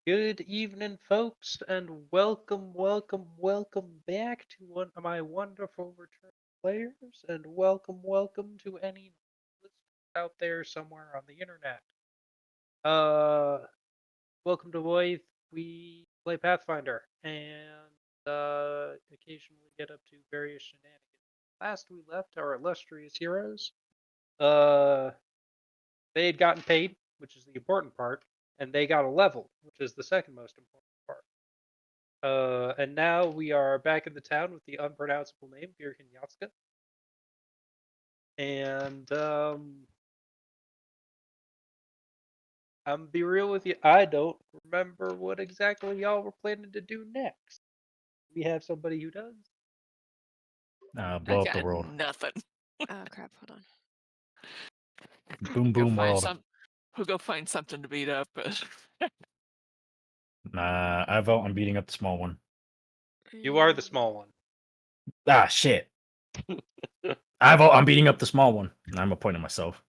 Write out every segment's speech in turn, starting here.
Good evening, folks, and welcome back to one of my wonderful return players, and welcome to any listeners out there somewhere on the internet. Uh, Welcome to Whithe. We play Pathfinder, and occasionally get up to various shenanigans. Last we left our illustrious heroes. Uh, they had gotten paid, which is the important part, and they got a level, which is the second most important part. And now we are back in the town with the unpronounceable name Birkin Yatska. And I'm be real with you, I don't remember what exactly y'all were planning to do next. We have somebody who does. I Blow up the got world. nothing. Oh crap! Hold on. Boom Go boom find world. We'll go find something to beat up. But Nah, I vote on beating up the small one. You are the small one. Ah, shit. I vote on beating up the small one. I'm appointing myself.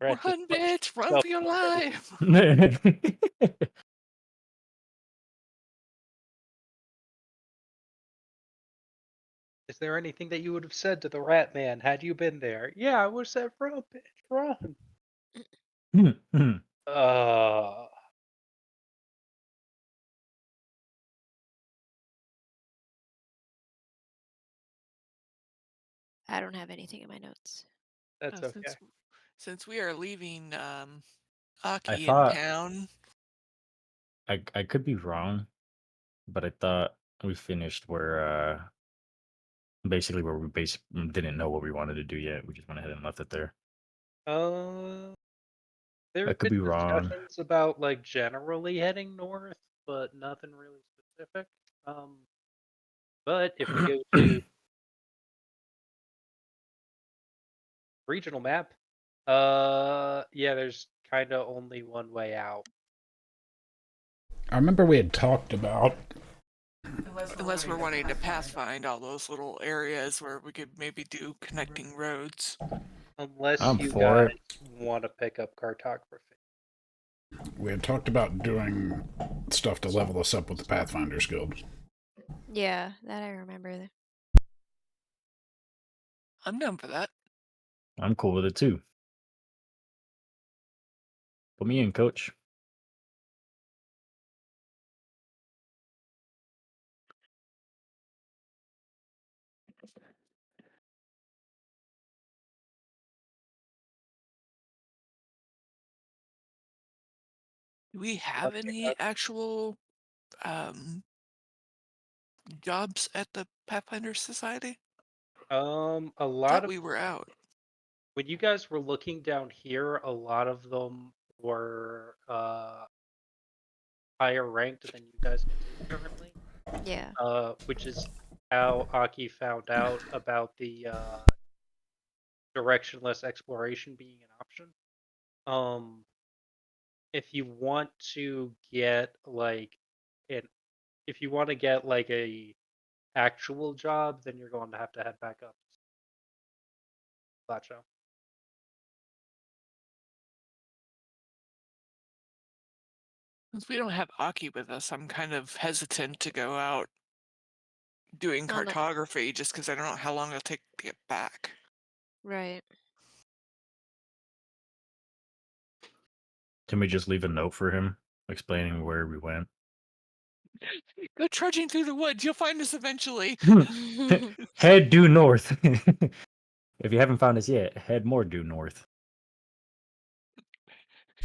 Brad just run, punched bitch! Run himself for your in the face. life! Is there anything that you would have said to the rat man had you been there? Yeah, I would have said, run, bitch, run. I don't have anything in my notes. That's okay. Since we are leaving I Aki in thought town, I could be wrong, but I thought we finished where basically where we didn't know what we wanted to do yet. We just went ahead and left it there. There I have could been be wrong. discussions about like generally heading north, but nothing really specific. But if we go to regional map, yeah, there's kind of only one way out. I remember we had talked about unless we're wanting to pathfind all those little areas where we could maybe do connecting roads. Unless I'm you for guys it. want to pick up cartography. doing stuff to level us up with the Pathfinder Guild. Yeah, that I remember. I'm down for that. I'm cool with it too. Put me in, coach. Do we have any actual jobs at the Pathfinder Society? A lot Thought of we were out. when you guys were looking down here, a lot of them were higher ranked than you guys can take currently. Yeah. Which is how Aki found out about the directionless exploration being an option. If you want to get like an if you want to get like a actual job, then you're going to have to head back up. Gotcha. Since we don't have Aki with us, I'm kind of hesitant to go out doing Oh, no. cartography just because I don't know how long it'll take to get back. Right. Can we just leave a note for him explaining where we went? Go trudging through the woods. You'll find us eventually. Head due north. If you haven't found us yet, head more due north.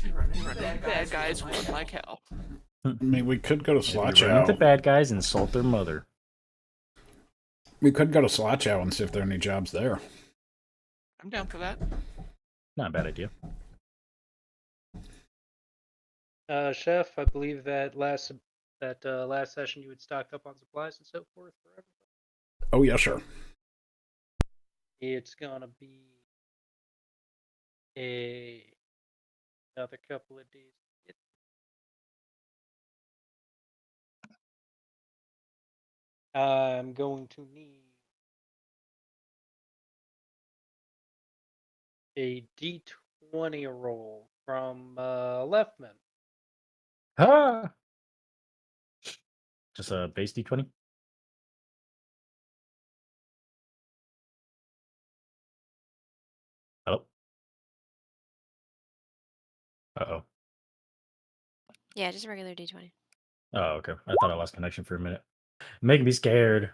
Bad guys run like hell. I mean, we could go to If you run into Slotchow. bad guys, insult their mother. We could go to Slotchow and see if there are any jobs there. I'm down for that. Not a bad idea. Chef, I believe that last session you had stocked up on supplies and so forth for everybody. Oh, yeah, sure. It's gonna be another couple of days. I'm going to need a D20 roll from Leftman. Ah! Just a base D20? Hello? Uh-oh. Yeah, just a regular D20. Oh, okay. I thought I lost connection for a minute. Making me scared.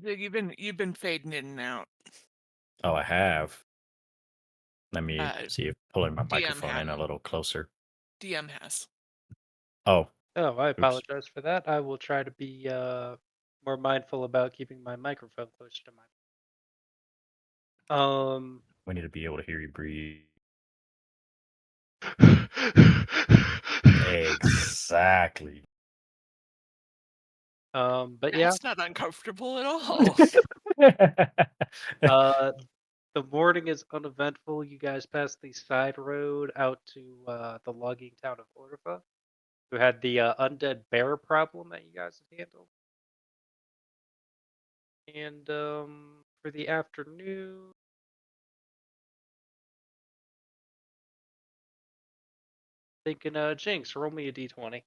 Zig, you've been fading in and out. Oh, I have. Let me Uh, see if pulling my DM microphone in a hadn't. little closer. DM has. Oh, Oh, I oops. apologize for that. I will try to be more mindful about keeping my microphone closer to my. We need to be able to hear you breathe. Exactly. But yeah, That's not uncomfortable at all. the morning is uneventful. You guys passed the side road out to the logging town of Orva, who had the undead bear problem that you guys have handled. And for the afternoon, thinking Jinx, roll me a d20.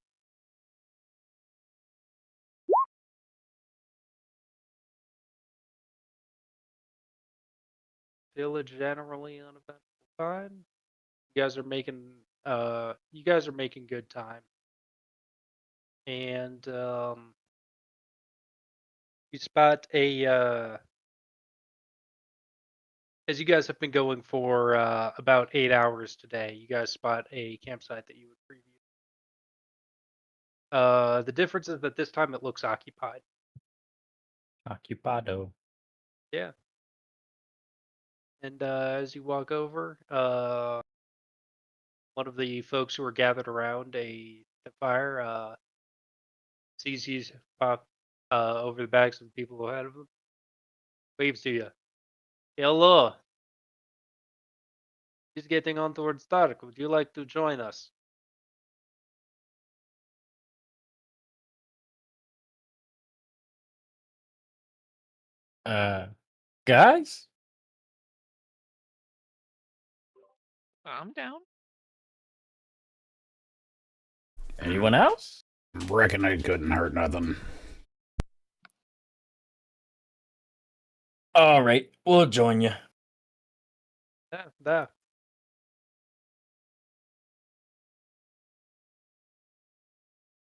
Still a generally uneventful time. You guys are making good time. And you spot as you guys have been going for about 8 hours today, you guys spot a campsite that you would preview. The difference is that this time it looks occupied. Occupado. Yeah. And as you walk over, one of the folks who are gathered around the fire sees you pop over the backs of the people ahead of them, waves to you. Hello. It's getting on towards dark. Would you like to join us? Guys? I'm down. Anyone else? Reckon it couldn't hurt nothing. All right, we'll join you. Yeah, there.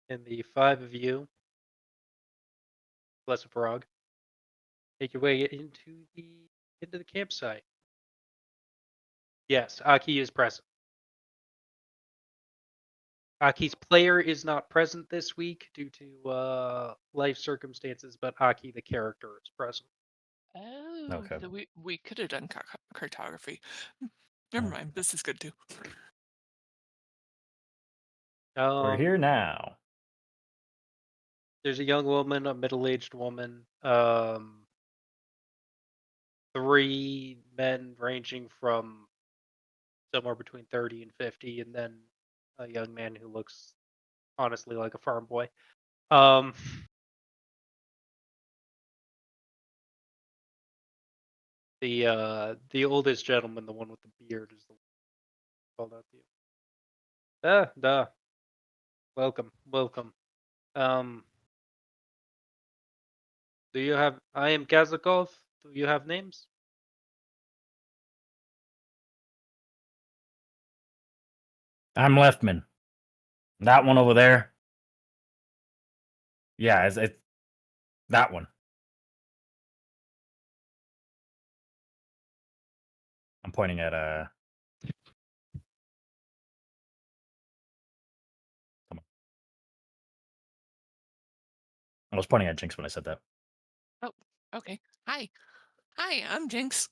And the five of you, plus a frog, make your way into the campsite. Yes, Aki is present. Aki's player is not present this week due to life circumstances, but Aki the character is present. Oh, Okay. so we could have done cartography. Never mind. This is good too. We're here now. There's a young woman, a middle-aged woman, three men ranging from somewhere between 30 and 50, and then a young man who looks honestly like a farm boy. The oldest gentleman, the one with the beard, is the one called out to you. Duh. Welcome. Do you have? I am Kazakov. Do you have names? I'm Leftman. That one over there. Yeah, it's that one. I'm pointing at Come on. I was pointing at Jinx when I said that. Oh, okay. Hi, I'm Jinx.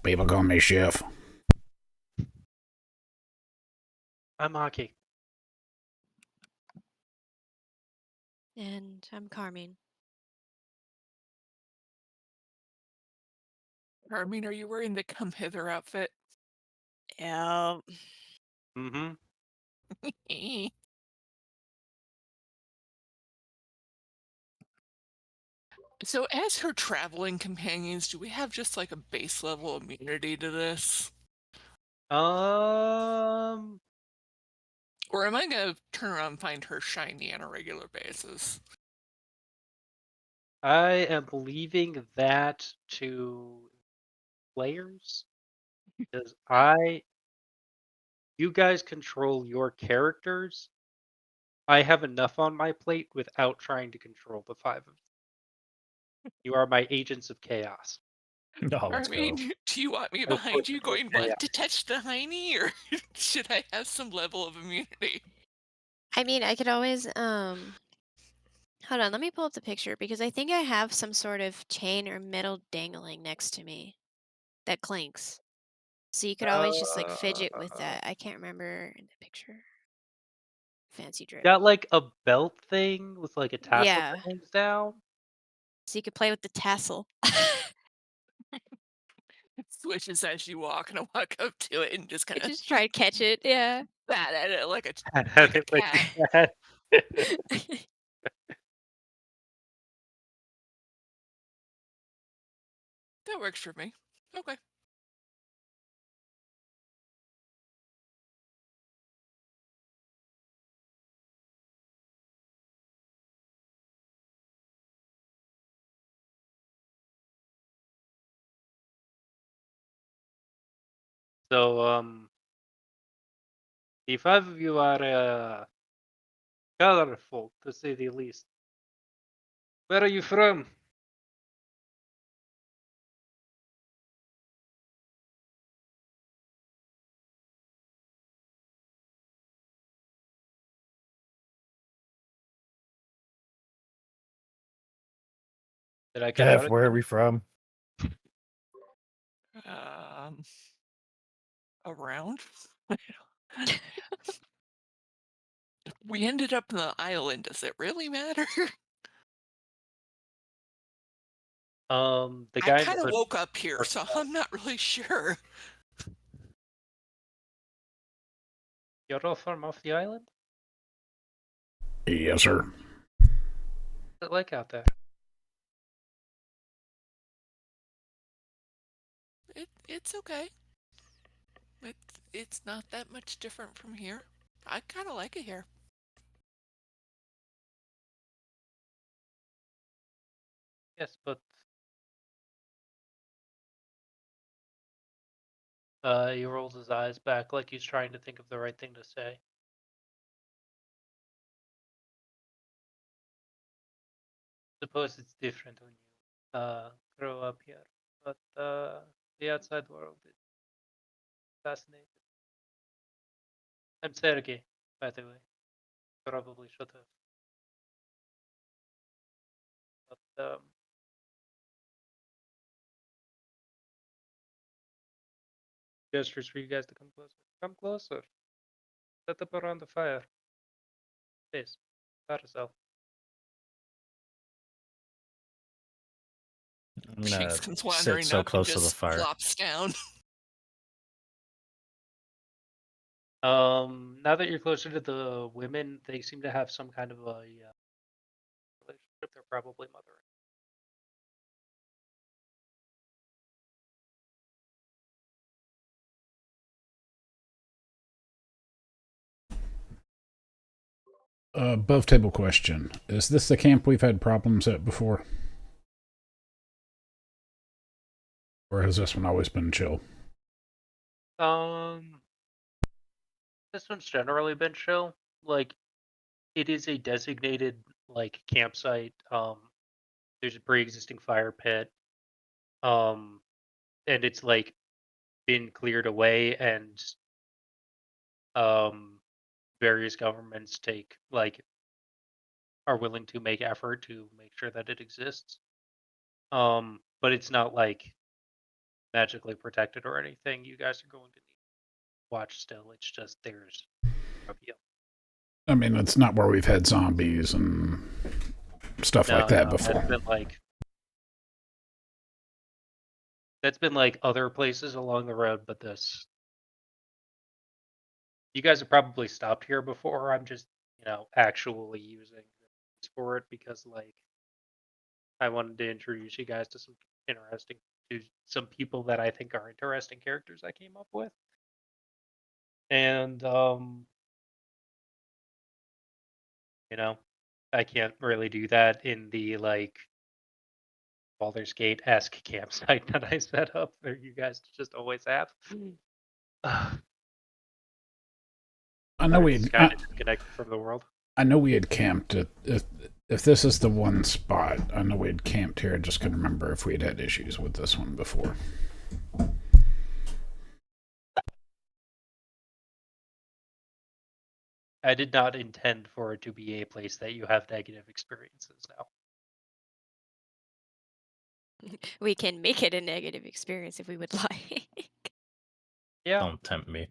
People call me Chef. I'm Aki. And I'm Carmine. Carmine, are you wearing the come hither outfit? Yeah. Mm-hmm. So, as her traveling companions, do we have just like a base level immunity to this? Um, Or am I gonna turn around and find her shiny on a regular basis? I am leaving that to players because you guys control your characters. I have enough on my plate without trying to control the 5 of you. You are my agents of chaos. Oh, I let's go. mean, do you want me I behind force you your going, chaos. want to touch the hiney, or should I have some level of immunity? I mean, I could always hold on, let me pull up the picture because I think I have some sort of chain or metal dangling next to me that clinks. So you could always just like fidget with Uh, that. I can't remember in the picture. Fancy drip. got like a belt thing with like a tassel Yeah. that hangs down. So you could play with the tassel. It swishes as you walk, and I walk up to it and just I kind of just try to catch it. Yeah. bat at it like Had a it like cat. a cat. That works for me. Okay. So, the 5 of you are colorful, to say the least. Where are you from? Did I cut out Jeff, at where the are end? we from? Um, around. We ended up in the island. Does it really matter? The I guy in the kind of hood woke up here, marked so out. I'm not really sure. You're all from off the island? Yes, sir. What's it like out there? It's okay. It's not that much different from here. I kind of like it here. Yes, but he rolls his eyes back like he's trying to think of the right thing to say. Suppose it's different when you grow up here, but the outside world is fascinating. I'm Sergey, by the way. Probably should have. But gestures for you guys to come closer. Come closer. Set up around the fire. Please. Yourself. I'm Cheeks gonna comes sit wandering so up and close to the just fire. flops down. Now that you're closer to the women, they seem to have some kind of a relationship. They're probably mothering. Above table question. Is this the camp we've had problems at before? Or has this one always been chill? This one's generally been chill. Like, it is a designated like campsite. There's a pre-existing fire pit. And it's like been cleared away, and um, various governments are willing to make effort to make sure that it exists. But it's not like magically protected or anything. You guys are going to need to watch still. It's just there's a appeal. I mean, it's not where we've had zombies and stuff like that No, before. that's been like other places along the road, but this you guys have probably stopped here before. I'm just actually using this for it because like I wanted to introduce you guys to some people that I think are interesting characters I came up with. And I can't really do that in the like Baldur's Gate-esque campsite that I set up for you guys to just always have. I know we It's had, kind of disconnected from the world. I know we had camped at, if this is the one spot. I know we had camped here. I just couldn't remember if we had had issues with this one before. I did not intend for it to be a place that you have negative experiences now. We can make it a negative experience if we would like. Yeah. Don't tempt me.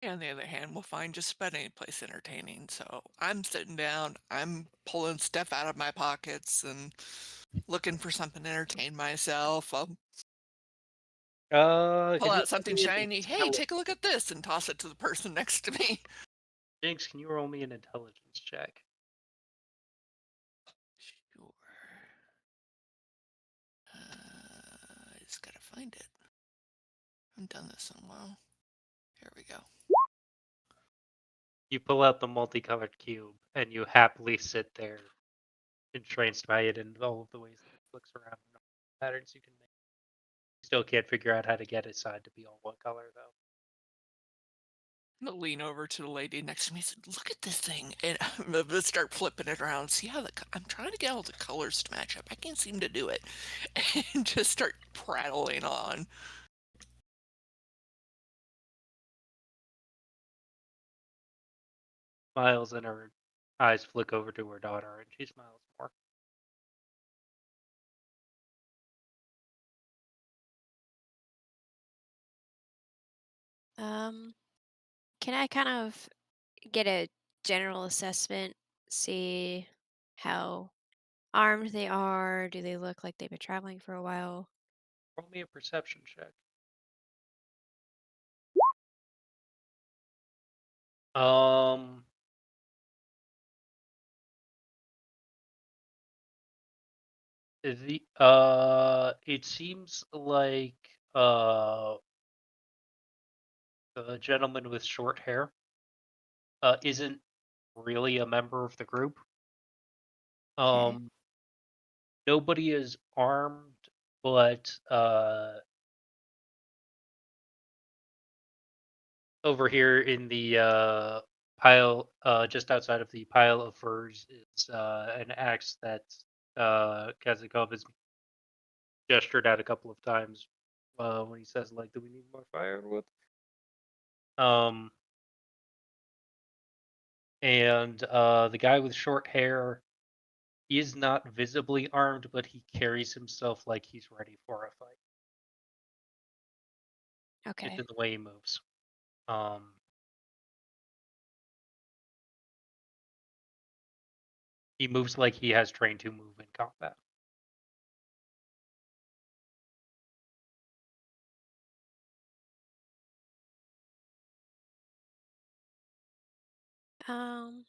On the other hand, we'll find just about any place entertaining. So I'm sitting down, I'm pulling stuff out of my pockets and looking for something to entertain myself. I'll pull Can you out something roll me an shiny. Hey, take a look at this, and toss it to the person next to me. Jinx, can you roll me an intelligence check? Sure. I just gotta find it. I haven't done this in a while. Here we go. You pull out the multicolored cube and you happily sit there, entranced by it and all of the ways that it looks around and all the patterns you can make. You still can't figure out how to get his side to be all one color though. I'm gonna lean over to the lady next to me and say, "Look at this thing," and I'm gonna start flipping it around. See how I'm trying to get all the colors to match up. I can't seem to do it, and just start prattling on. Smiles and her eyes flick over to her daughter and she smiles more. Can I kind of get a general assessment, see how armed they are? Do they look like they've been traveling for a while? Roll me a perception check. It seems like the gentleman with short hair isn't really a member of the group. Okay. Nobody is armed, but over here in the pile, just outside of the pile of furs, is an axe that Kazakov has gestured at a couple of times when he says, like, "Do we need more firewood?" Um, and the guy with short hair is not visibly armed, but he carries himself like he's ready for a fight. It's Okay. in the way he moves. He moves like he has trained to move in combat. Um,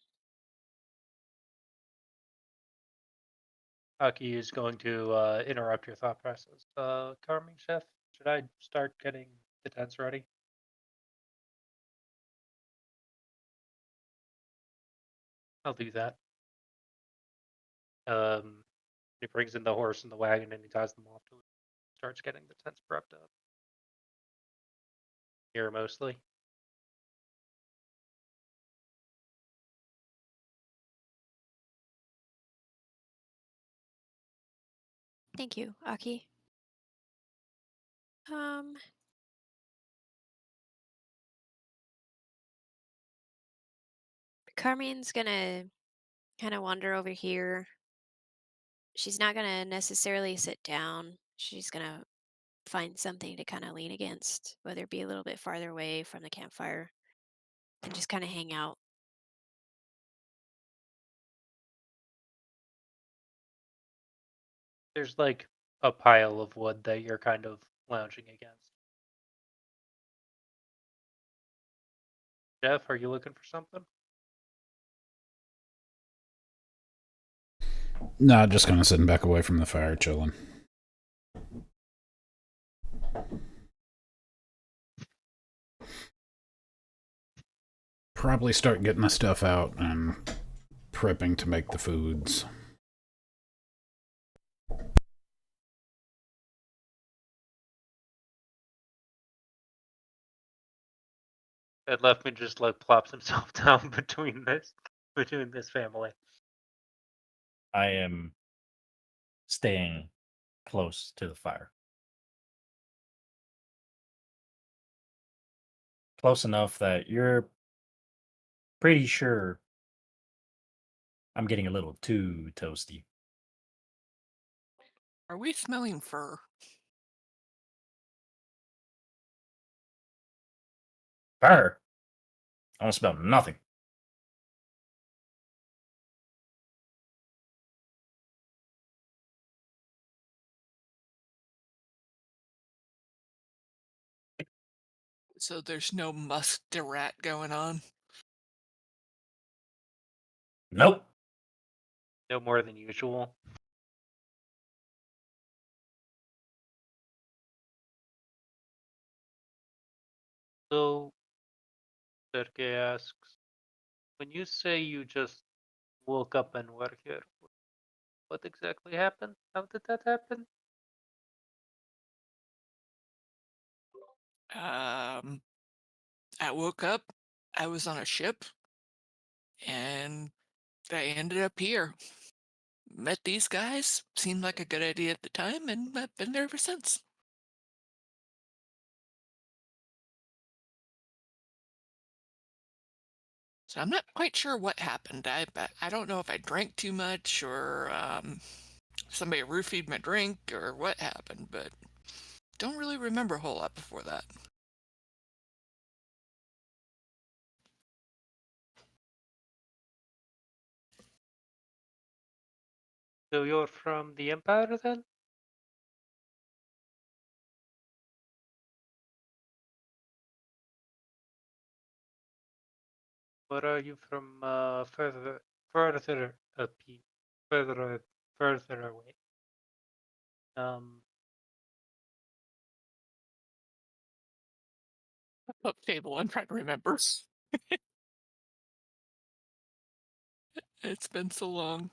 Aki is going to interrupt your thought process. Carmine, Chef, should I start getting the tents ready? I'll do that. He brings in the horse and the wagon and he ties them off to it. Starts getting the tents prepped up. Here mostly. thank you, Aki. Um, Carmine's gonna kind of wander over here. She's not gonna necessarily sit down. She's gonna find something to kind of lean against, whether it be a little bit farther away from the campfire, and just kind of hang out. There's like a pile of wood that you're kind of lounging against. Jeff, are you looking for something? No, just kind of sitting back away from the fire, chilling. Probably start getting the stuff out and prepping to make the foods. And left me just like plops himself down between this family. I am staying close to the fire. Close enough that you're pretty sure I'm getting a little too toasty. Are we smelling fur? Fire? I don't smell nothing. So there's no musk rat going on. Nope. No more than usual. So, Sergey asks, when you say you just woke up and were here, what exactly happened? How did that happen? I woke up, I was on a ship, and I ended up here. Met these guys, seemed like a good idea at the time, and I've been there ever since. So I'm not quite sure what happened. I don't know if I drank too much or somebody roofied my drink or what happened, but don't really remember a whole lot before that. So you're from the Empire then? Or are you from further up, further further away? Up table, I'm trying to remember. It's been so long.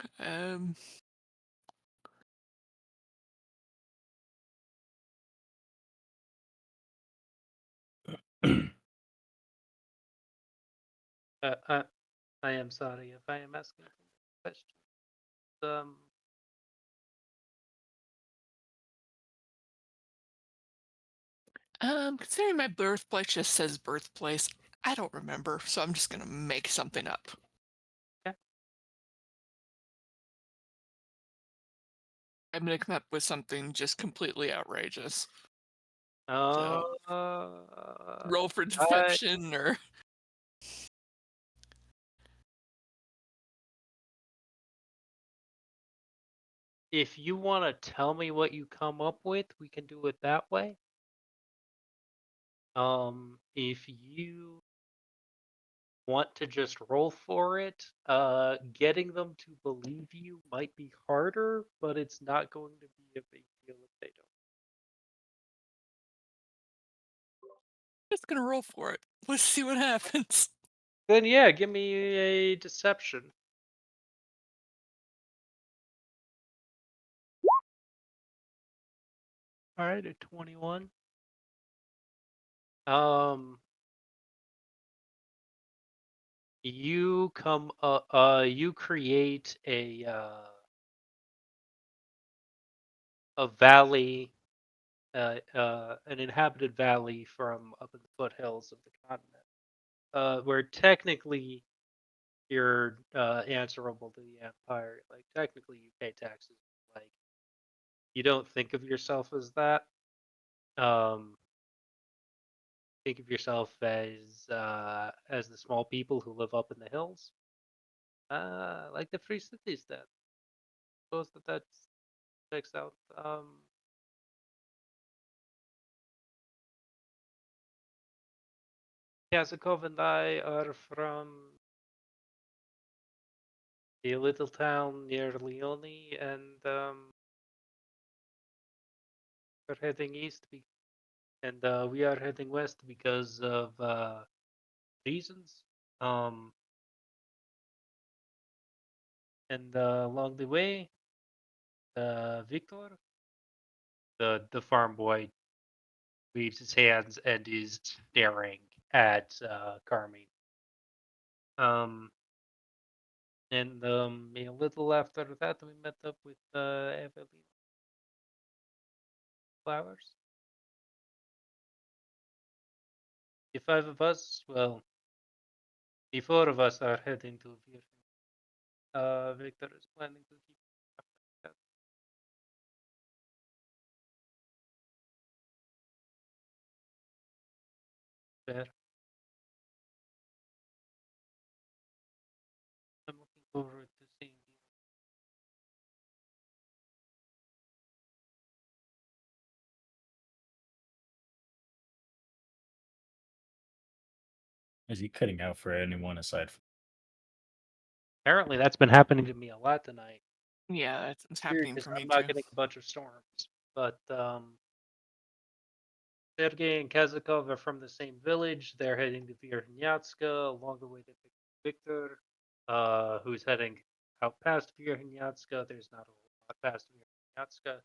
I am sorry if I am asking questions. Considering my birthplace just says birthplace, I don't remember, so I'm just gonna make something up. Yeah. I'm gonna come up with something just completely outrageous. Uh, So roll for I, deception or if you want to tell me what you come up with, we can do it that way. If you want to just roll for it, getting them to believe you might be harder, but it's not going to be a big deal if they don't. just gonna roll for it. Let's see what happens. Then yeah, give me a deception. All right, a 21. Um, you create a valley, an inhabited valley from up in the foothills of the continent, where technically you're answerable to the empire. Like technically you pay taxes. Like you don't think of yourself as that. Um, think of yourself as the small people who live up in the hills, like the free cities. Then suppose that checks out. Kazakov and I are from a little town near Leone, and we're heading east, and we are heading west because of reasons. Um, and along the way, Victor, the farm boy, waves his hands and is staring at Carmine. And a little after that, we met up with Evelyn Flowers. The five of us, well, the four of us are heading to Virginia. Victor is planning to keep that there. I'm looking forward to seeing you. Is he cutting out for anyone aside from Apparently, that's been happening to me a lot tonight. Yeah, it's Weird happening because for me I'm too. not getting a bunch of storms, but Sergey and Kazakov are from the same village. They're heading to Verkhnyanska. Along the way, they pick Victor, who's heading out past Verkhnyanska. There's not a whole lot past Verkhnyanska.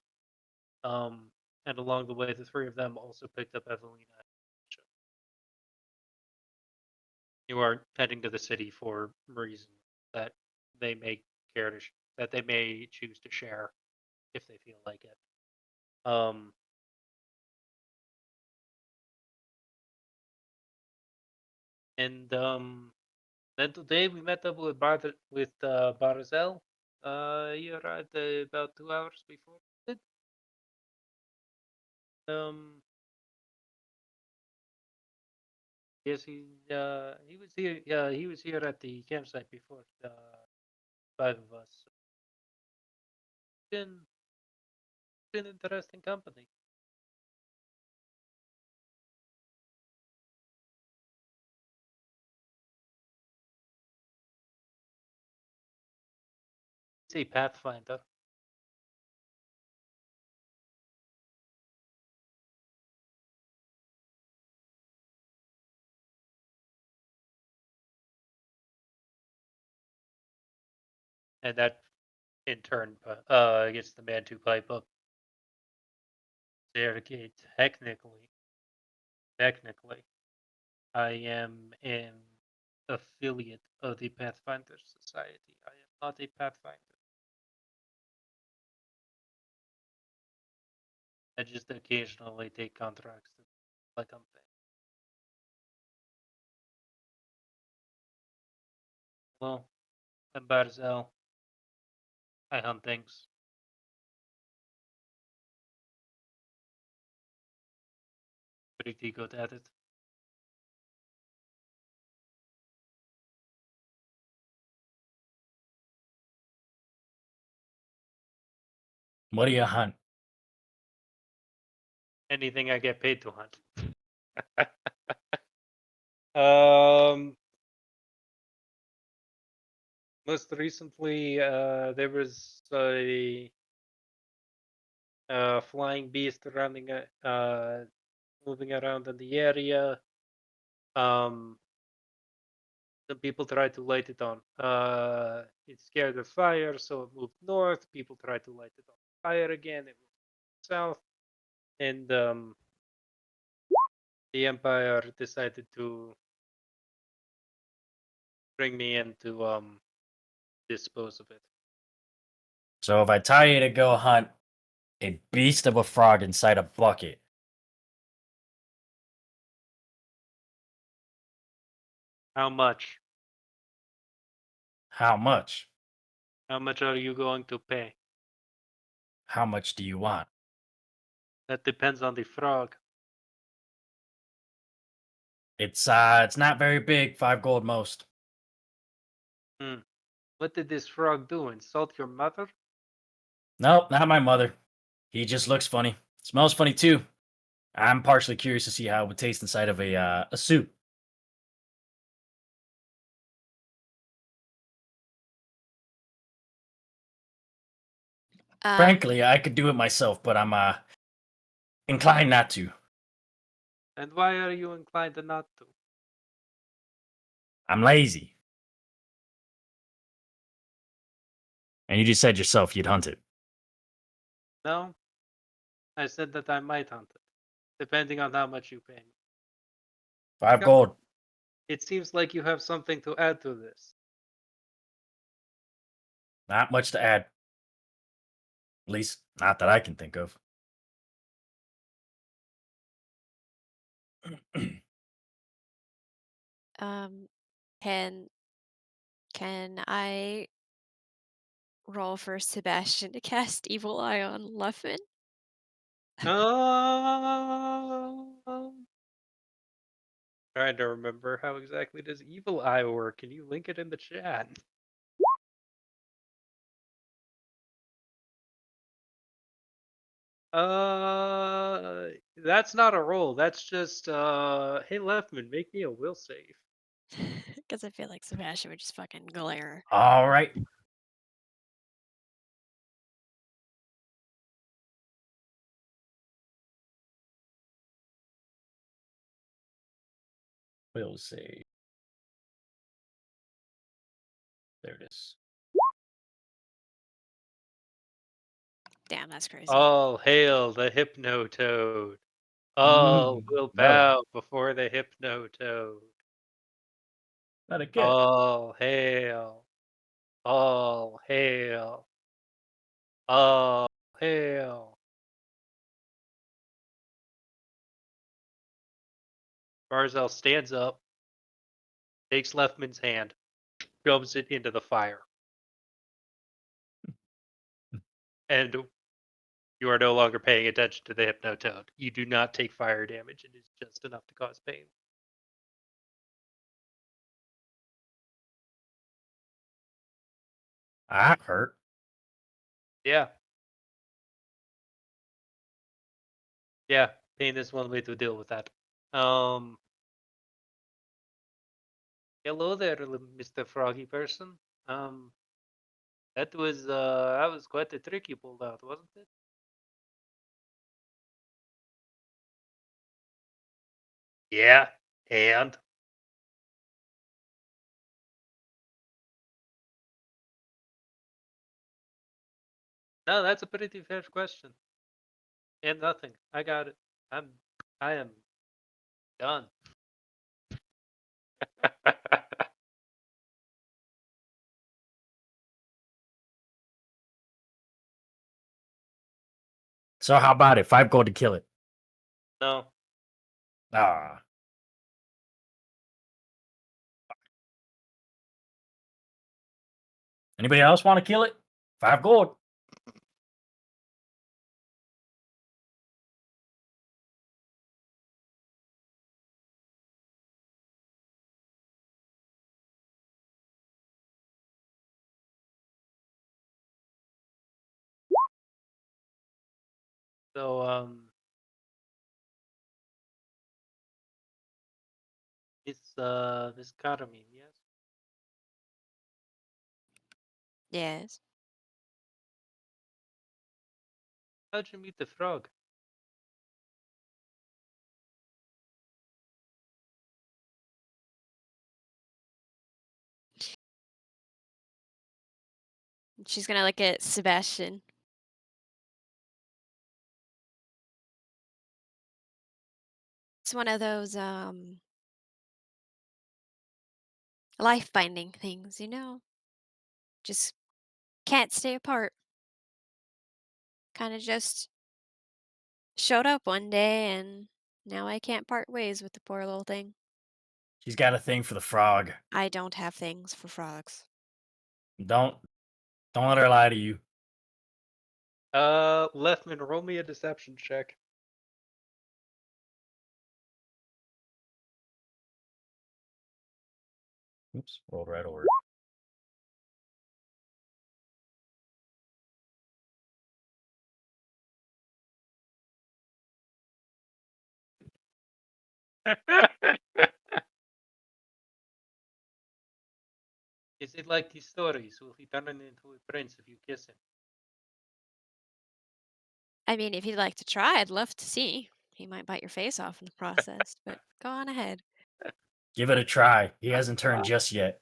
And along the way, the three of them also picked up Evelina. You are heading to the city for reasons that they may care to that they may choose to share if they feel like it. Um, and then today we met up with Barzel. He arrived about 2 hours before. Um, yes, he was here. Yeah, he was here at the campsite before the five of us. Been been interesting company. He's a Pathfinder. And that in turn gets the man to pipe up. Sergey, technically, I am an affiliate of the Pathfinder Society. I am not a Pathfinder. I just occasionally take contracts to like on things. Well, I'm Barzell. I hunt things. Pretty good at it. what do you hunt? Anything I get paid to hunt. um, most recently, there was a flying beast running, moving around in the area. Um, some people tried to light it on. It scared of fire, so it moved north. People tried to light it on fire again. It moved south, and the Empire decided to bring me in to dispose of it. So if I tell you to go hunt a beast of a frog inside a bucket, How much? how much? How much are you going to pay? How much do you want? That depends on the frog. It's not very big, 5 gold most. What did this frog do? Insult your mother? Nope, not my mother. He just looks funny. Smells funny too. I'm partially curious to see how it would taste inside of a soup. Frankly, I could do it myself, but I'm inclined not to. And why are you inclined to not to? I'm lazy. And you just said yourself you'd hunt it. No, I said that I might hunt it, depending on how much you pay me. 5 Okay. gold. It seems like you have something to add to this. Not much to add. At least, not that I can think of. Um, can I roll for Sebastian to cast Evil Eye on Luffman? Trying to remember how exactly does Evil Eye work. Can you link it in the chat? That's not a roll. That's just hey Leftman, make me a will save. Because I feel like Sebastian would just fucking glare. All right. We'll see. There it is. Damn, that's crazy. All hail the Hypnotoad. All will Bella. bow before the Hypnotoad. Let it get. All hail. All hail. All hail. Barzell stands up, takes Leftman's hand, shoves it into the fire. And you are no longer paying attention to the Hypnotoad. You do not take fire damage. It is just enough to cause pain. That hurt. Yeah. Yeah. Pain is one way to deal with that. Hello there, Mr. Froggy person. That was quite a trick you pulled out, wasn't it? Yeah. And no, that's a pretty fair question. And nothing. I got it. I am done. So how about it? 5 gold to kill it. No. Ah. Anybody else want to kill it? 5 gold. So this Karamine, yes? Yes. How'd you meet the frog? She's gonna look at Sebastian. It's one of those life binding things, you know? Just can't stay apart. Kind of just showed up one day and now I can't part ways with the poor little thing. She's got a thing for the frog. I don't have things for frogs. Don't let her lie to you. Leftman, roll me a deception check. Oops, rolled right over. Is it like these stories? Will he turn into a prince if you kiss him? I mean, if you'd like to try, I'd love to see. He might bite your face off in the process, but go on ahead. Give it a try. He hasn't turned just yet.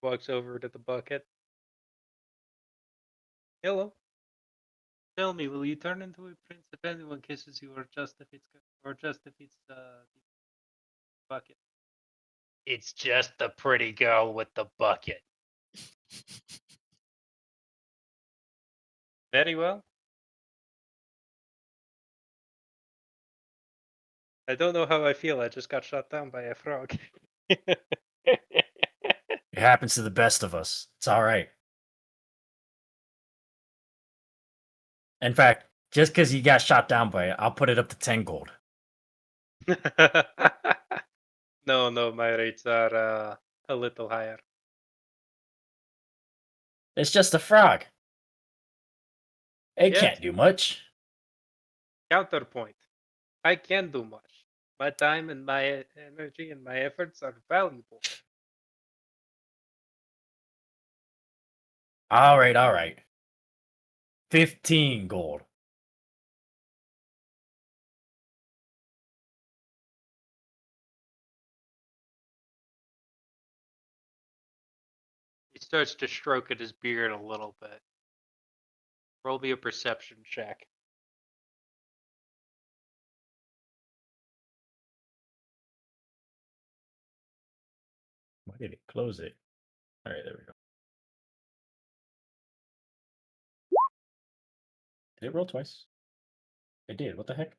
Walks over to the bucket. Hello. Tell me, will you turn into a prince if anyone kisses you, or just if it's the bucket? It's just the pretty girl with the bucket. Very well. I don't know how I feel. I just got shot down by a frog. It happens to the best of us. It's all right. In fact, just because you got shot down by it, I'll put it up to 10 gold. No, my rates are a little higher. It's just a frog. It Yes. can't do much. Counterpoint. I can do much. My time and my energy and my efforts are valuable. All right, all right. 15 gold. He starts to stroke at his beard a little bit. Roll me a perception check. Why did it close it? All right, there we go. Did it roll twice? It did. What the heck?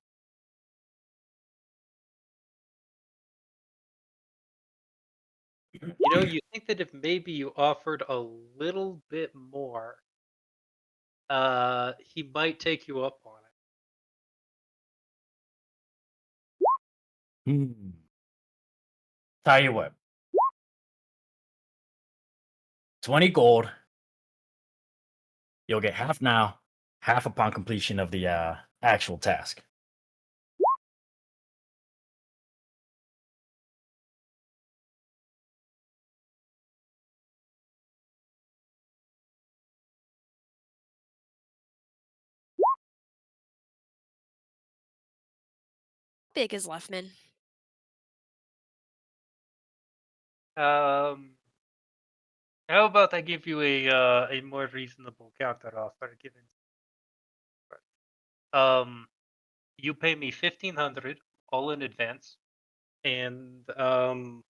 You know, you think that if maybe you offered a little bit more, he might take you up on it. Hmm. Tell you what. 20 gold. You'll get half now, half upon completion of the actual task. Big as Luffman. How about I give you a more reasonable counter offer given you pay me 1,500 all in advance, and no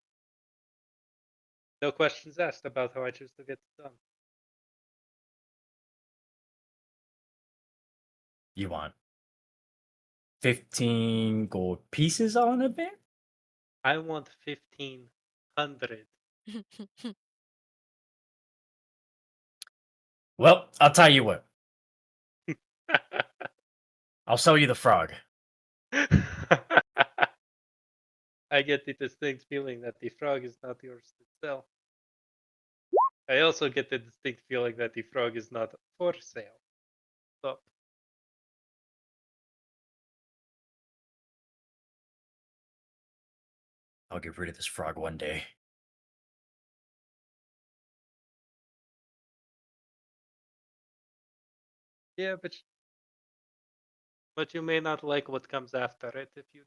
questions asked about how I choose to get it done. You want 15 gold pieces on it, man? I want 1,500. Well, I'll tell you what. I'll sell you the frog. I get the distinct feeling that the frog is not yours to sell. I also get the distinct feeling that the frog is not for sale. So, I'll get rid of this frog one day. yeah, but you may not like what comes after it if you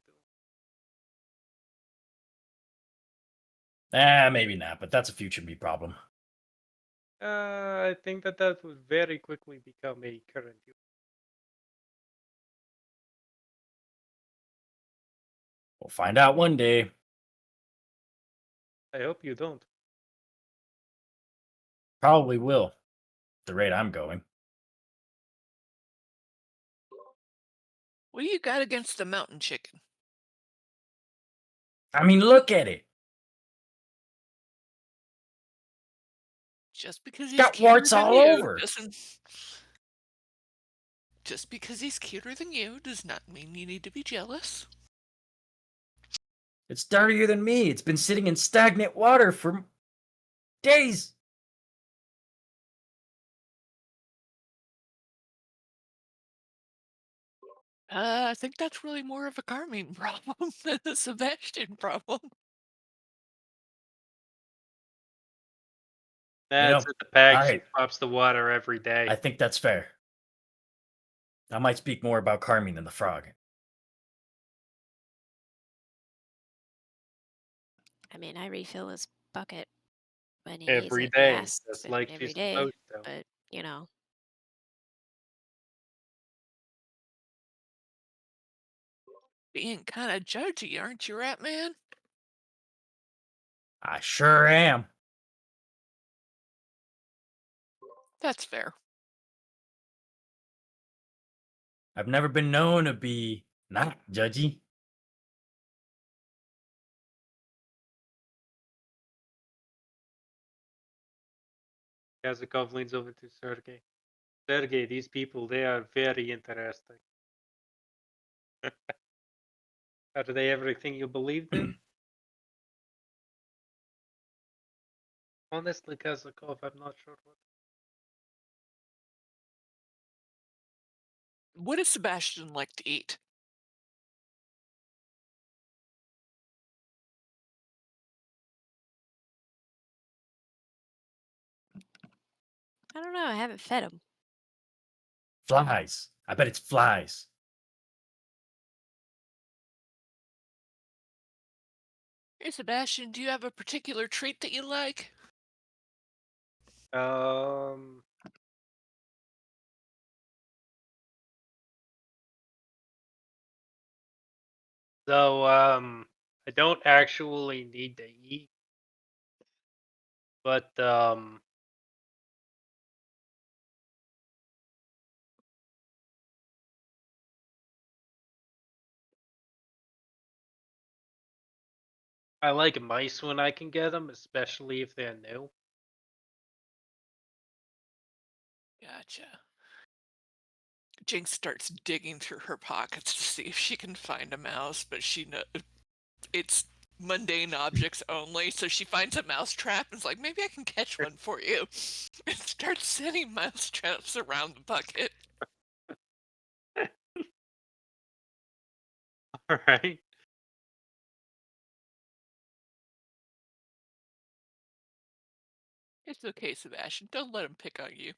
do. Maybe not, but that's a future me problem. I think that would very quickly become a current use. We'll find out one day. I hope you don't. Probably will. At the rate I'm going. What do you got against the mountain chicken? I mean, look at it. Just because he's Got cuter warts than all you over. doesn't. Just because he's cuter than you does not mean you need to be jealous. It's dirtier than me. It's been sitting in stagnant water for days. I think that's really more of a Carmine problem than a Sebastian problem. You That's know, it. The all pag right. swaps the water every I day. think that's fair. I might speak more about Carmine than the frog. I mean, I refill his bucket when he needs Every it. He day, asks just it like every she's day, supposed to. but you know, Being kind of judgy, aren't you, Rat Man? I sure am. That's fair. I've never been known to be not judgy. Kazakov leans over to Sergey. Sergey, these people, they are very interesting. Are they everything you believed in? Honestly, Kazakov, I'm not sure what. What does Sebastian like to eat? I don't know. I haven't fed him. Flies. I bet it's flies. Hey, Sebastian, do you have a particular treat that you like? Um, so I don't actually need to eat, but I like mice when I can get them, especially if they're new. Gotcha. Jinx starts digging through her pockets to see if she can find a mouse, but she knows it's mundane objects only. So she finds a mouse trap and is like, maybe I can catch one for you. And starts setting mouse traps around the bucket. All right. It's okay, Sebastian. Don't let him pick on you.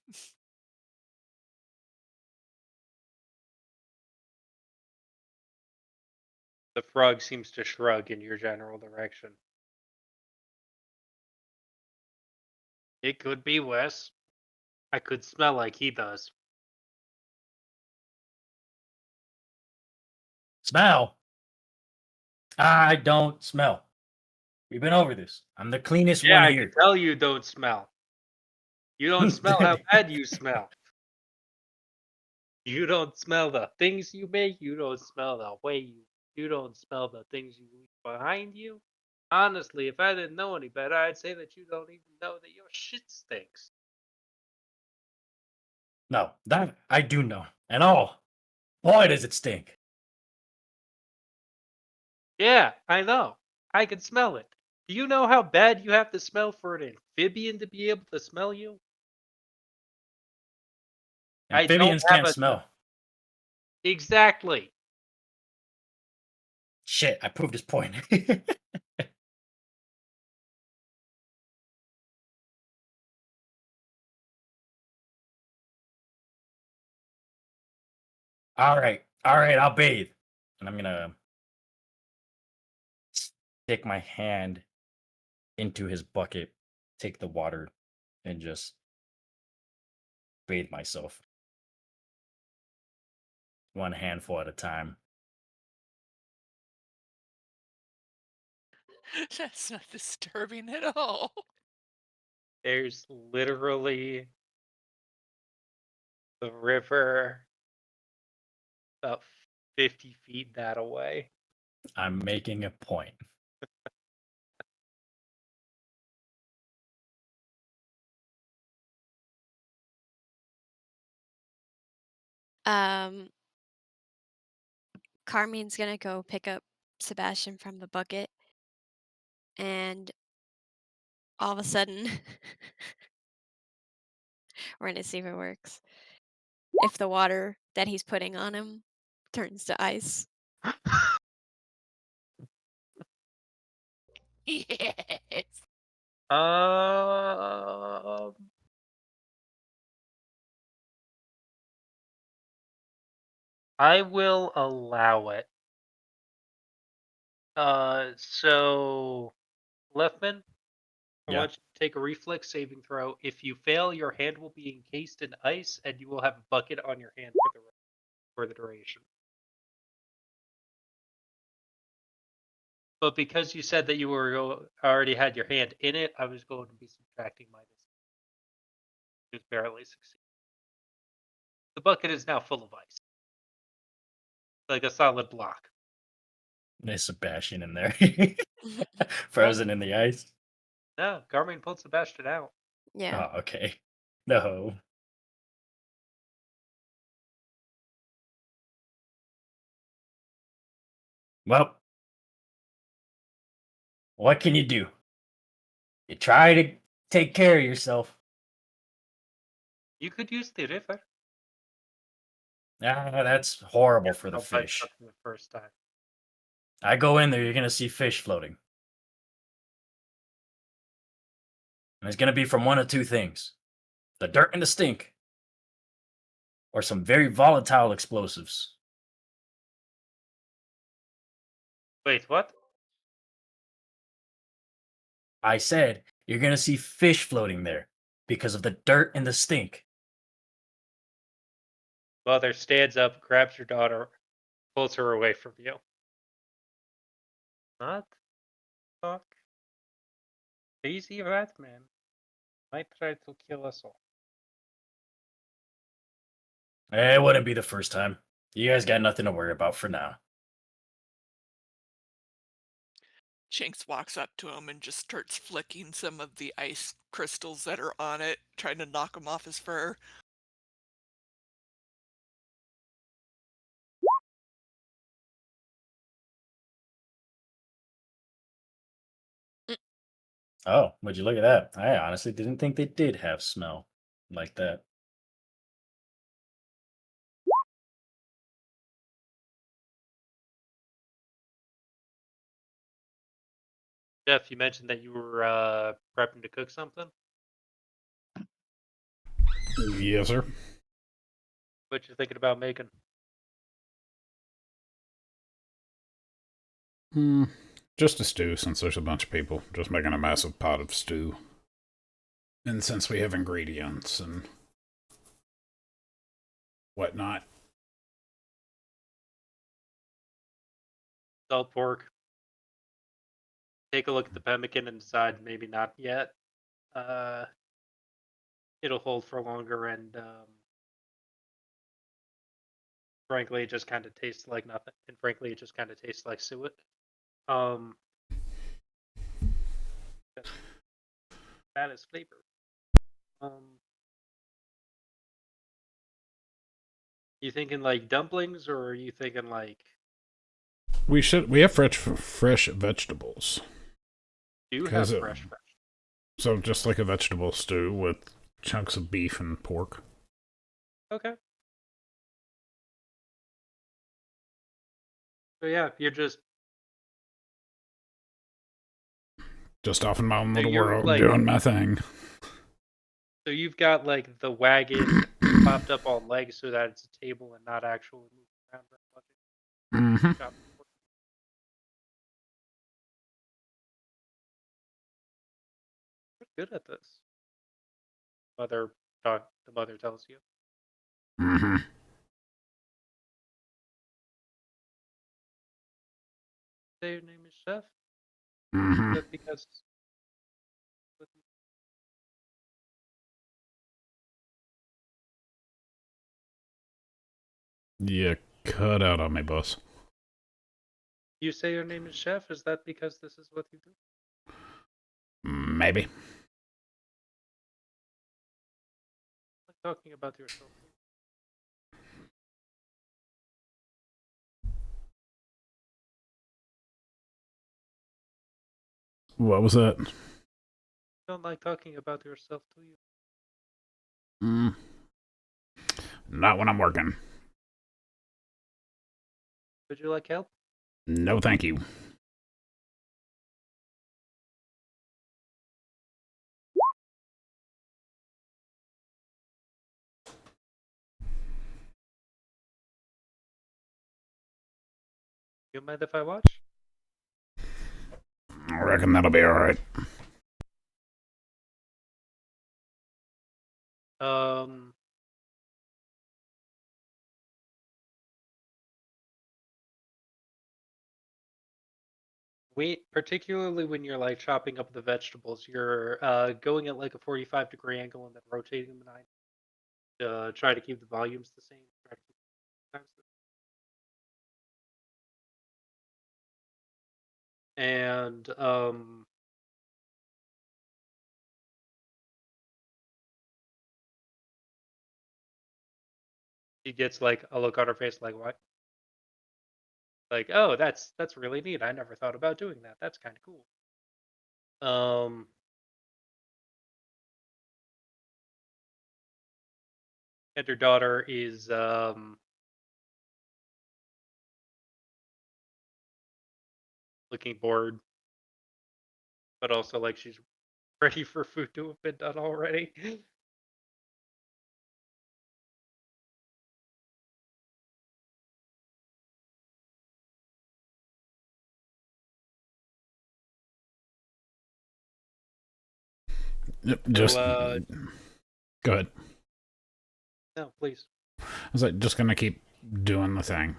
The frog seems to shrug in your general direction. It could be Wes. I could smell like he does. Smell? I don't smell. We've been over this. I'm the cleanest Yeah, one I can here. tell you don't smell. You don't smell how bad you smell. You don't smell the things you make. You don't smell the way you don't smell the things you leave behind you. Honestly, if I didn't know any better, I'd say that you don't even know that your shit stinks. No, that I do know. And oh, boy, does it stink. Yeah, I know. I can smell it. Do you know how bad you have to smell for an amphibian to be able to smell you? I don't Amphibians have can't a smell. exactly. Shit, I proved his point. All right, I'll bathe. And I'm gonna stick my hand into his bucket, take the water, and just bathe myself. One handful at a time. That's not disturbing at all. There's literally the river about 50 feet that away. I'm making a point. Um, Carmine's gonna go pick up Sebastian from the bucket, and all of a sudden, we're gonna see if it works. If the water that he's putting on him turns to ice. Yes. I will allow it. So Leftman, I Yeah. want you to take a reflex saving throw. If you fail, your hand will be encased in ice, and you will have a bucket on your hand for the duration. But because you said that you were already had your hand in it, I was going to be subtracting minus. Just barely succeed. The bucket is now full of ice, like a solid block. There's Sebastian in there. Frozen in the ice. No, Garmin pulled Sebastian out. Yeah. Oh, okay. No. Well, what can you do? You try to take care of yourself. You could use the river. Ah, that's horrible Yeah, for the I'll buy fish. something the first time. I go in there, you're gonna see fish floating. And it's gonna be from one of two things: the dirt and the stink, or some very volatile explosives. Wait, what? I said you're gonna see fish floating there because of the dirt and the stink. Mother stands up, grabs your daughter, pulls her away from you. Not talk. Easy rat man. Might try to kill us all. It wouldn't be the first time. You guys got nothing to worry about for now. Shanks walks up to him and just starts flicking some of the ice crystals that are on it, trying to knock them off his fur. Oh, would you look at that? I honestly didn't think they did have smell like that. Jeff, you mentioned that you were prepping to cook something. Yes, sir. What you thinking about making? Just a stew, since there's a bunch of people. Just making a massive pot of stew. And since we have ingredients and whatnot. Salt pork. Take a look at the pemmican and decide maybe not yet. It'll hold for longer, and frankly, it just kind of tastes like nothing. And frankly, it just kind of tastes like suet. That is flavor. You thinking like dumplings, or are you thinking like We have fresh vegetables. do you have fresh vegetables? So just like a vegetable stew with chunks of beef and pork. Okay. So yeah, you're just off in my own little you're world like doing my thing. so you've got like the wagon popped up on legs so that it's a table and not actually moving around very much. Mm-hmm. You're good at this. The mother tells you. Mm-hmm. Say your name is Chef. Mm-hmm. That because Yeah, cut out on me, boss. you say your name is Chef, is that because this is what you do? Maybe. Like talking about yourself. What was that? You don't like talking about yourself, do you? Not when I'm working. Would you like help? No, thank you. You mind if I watch? I reckon that'll be all right. Particularly when you're like chopping up the vegetables, you're going at like a 45-degree angle and then rotating the knife to try to keep the volumes the same. Try to keep the times the- And she gets like a look on her face like, what? Like, oh, that's really neat. I never thought about doing that. That's kind of cool. And her daughter is looking bored, but also like she's ready for food to have been done already. Just So, go ahead. no, please. I was like, just gonna keep doing the thing.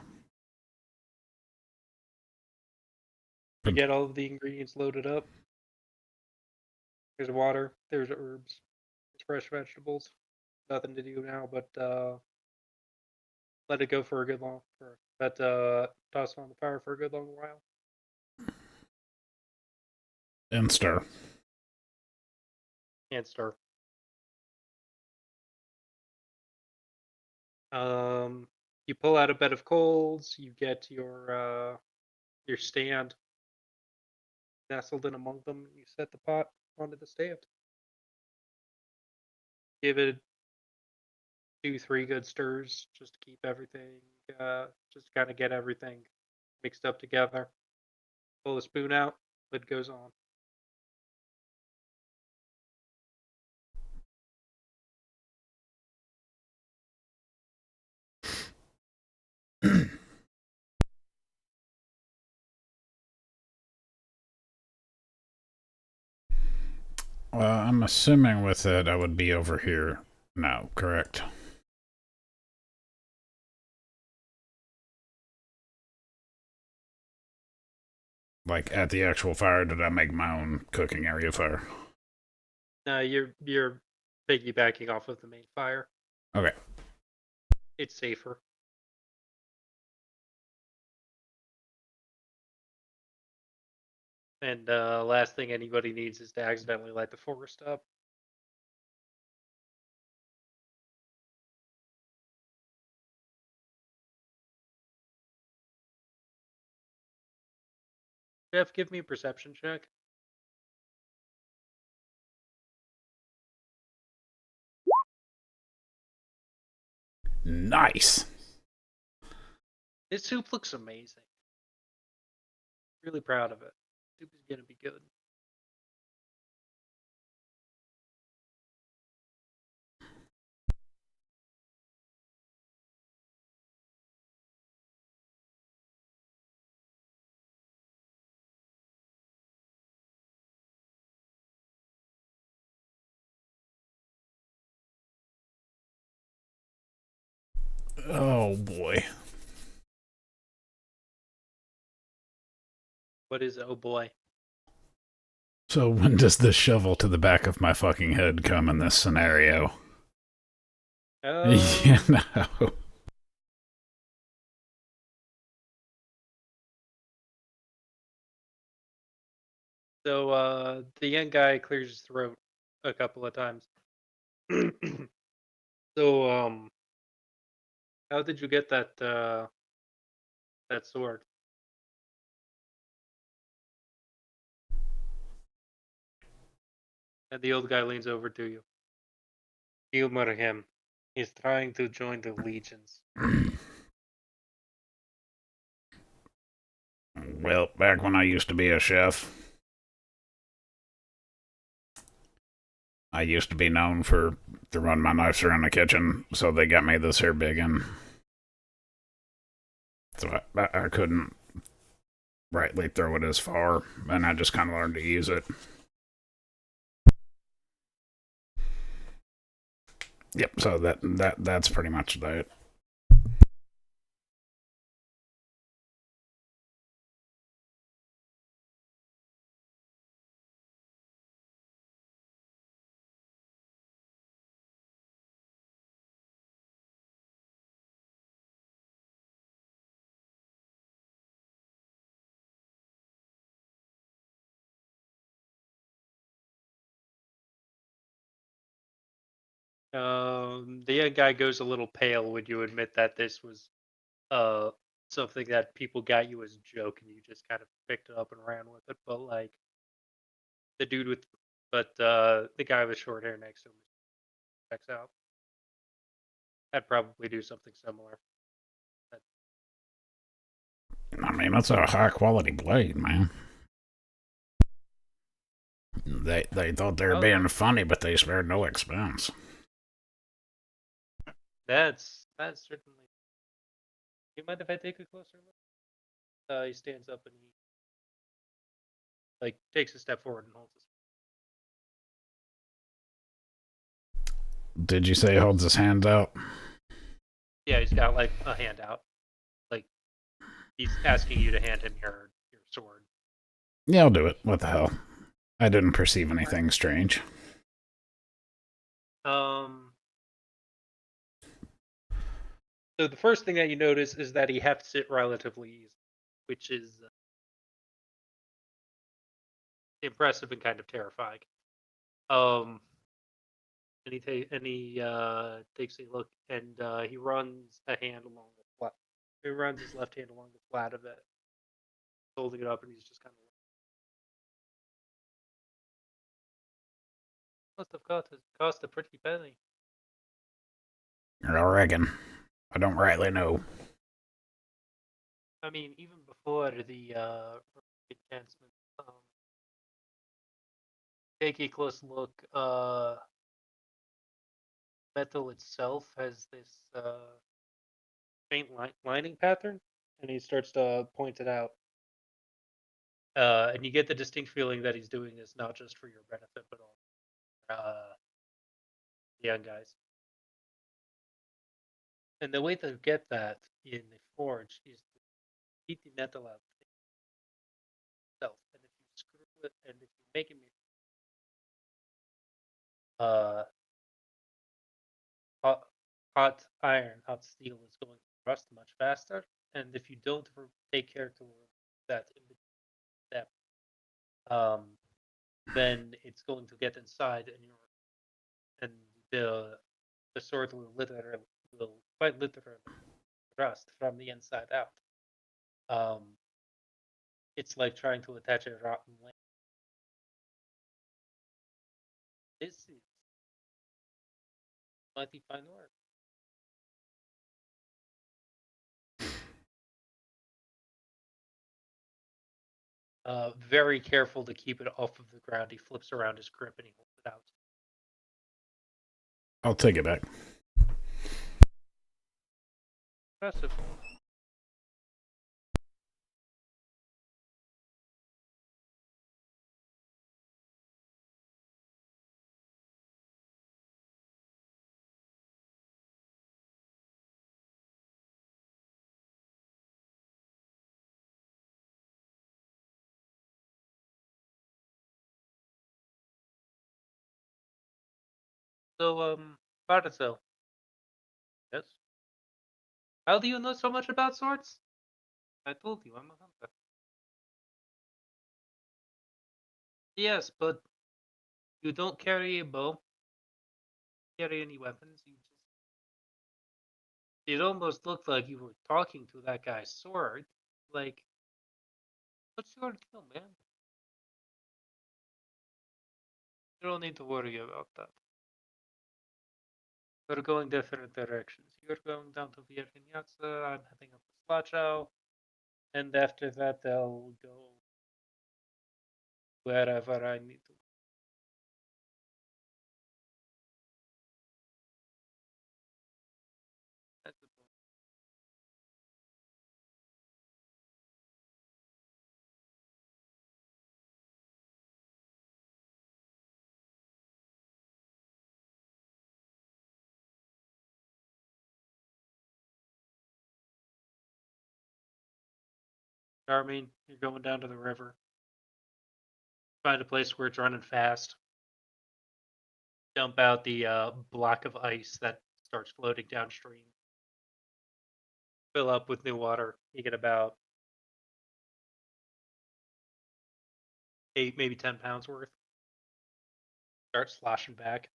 We get all of the ingredients loaded up. There's water. There's herbs. There's fresh vegetables. Nothing to do now, but let it go for a good long. Toss it on the fire for a good long while. And stir. And stir. You pull out a bed of coals. You get your stand nestled in among them. You set the pot onto the stand. Give it 2-3 good stirs just to keep everything, just kind of get everything mixed up together. Pull the spoon out. Lid goes on. I'm assuming with it, I would be over here now, correct? Like at the actual fire, did I make my own cooking area fire? No, you're piggybacking off of the main fire. Okay. It's safer. And last thing anybody needs is to accidentally light the forest up. Jeff, give me a perception check. Nice. This soup looks amazing. Really proud of it. Soup is gonna be good. Oh boy. What is it? Oh boy. So when does the shovel to the back of my fucking head come in this scenario? You know. So the young guy clears his throat a couple of times. So how did you get that sword? And the old guy leans over to you. Humor him. He's trying to join the legions. Well, back when I used to be a chef, I used to be known for throwing my knives around the kitchen, so they got me this here big one. So I couldn't rightly throw it as far, and I just kind of learned to use it. Yep. So that's pretty much that. The young guy goes a little pale when you admit that this was uh something that people got you as a joke and you just kind of picked it up and ran with it. But like the dude with, the guy with short hair next to him checks out. I'd probably do something similar. I mean, that's a high quality blade, man. They thought they were being funny, but they spared no expense. That's certainly. You mind if I take a closer look? He stands up and he like takes a step forward and holds his. Did you say he holds his hands out? Yeah, he's got like a hand out. Like he's asking you to hand him your sword. Yeah, I'll do it. What the hell? I didn't perceive anything strange. So the first thing that you notice is that he hefts it relatively easily, which is impressive and kind of terrifying. And he takes a look and he runs a hand along the flat. He runs his left hand along the flat of it, holding it up, and he's just kind of must have cost a pretty penny. I reckon. I don't rightly know. I mean, even before the enhancement, take a close look. Metal itself has this faint lining pattern, and he starts to point it out. And you get the distinct feeling that he's doing this not just for your benefit, but also the young guys. And the way to get that in the forge is to heat the metal out itself. And if you screw it, and if you make it uh, hot iron, hot steel is going to rust much faster. And if you don't take care to that in step, then it's going to get inside, and the sword will quite literally rust from the inside out. It's like trying to attach a rotten lamp. This is mighty fine work. Very careful to keep it off of the ground. He flips around his grip and he holds it out. I'll take it back. Impressive. So, Bardazel. Yes. How do you know so much about swords? I told you I'm a hunter. Yes, but you don't carry a bow. Carry any weapons? It almost looked like you were talking to that guy's sword. Like, what's your deal, man? You don't need to worry about that. We're going different directions. You're going down to Viernyatsa, I'm heading up to Slachau. And after that, they'll go wherever I need to. That's the point. Charming, you're going down to the river. Find a place where it's running fast. Dump out the block of ice that starts floating downstream. Fill up with new water. You get about 8, maybe 10 pounds worth. Start sloshing back.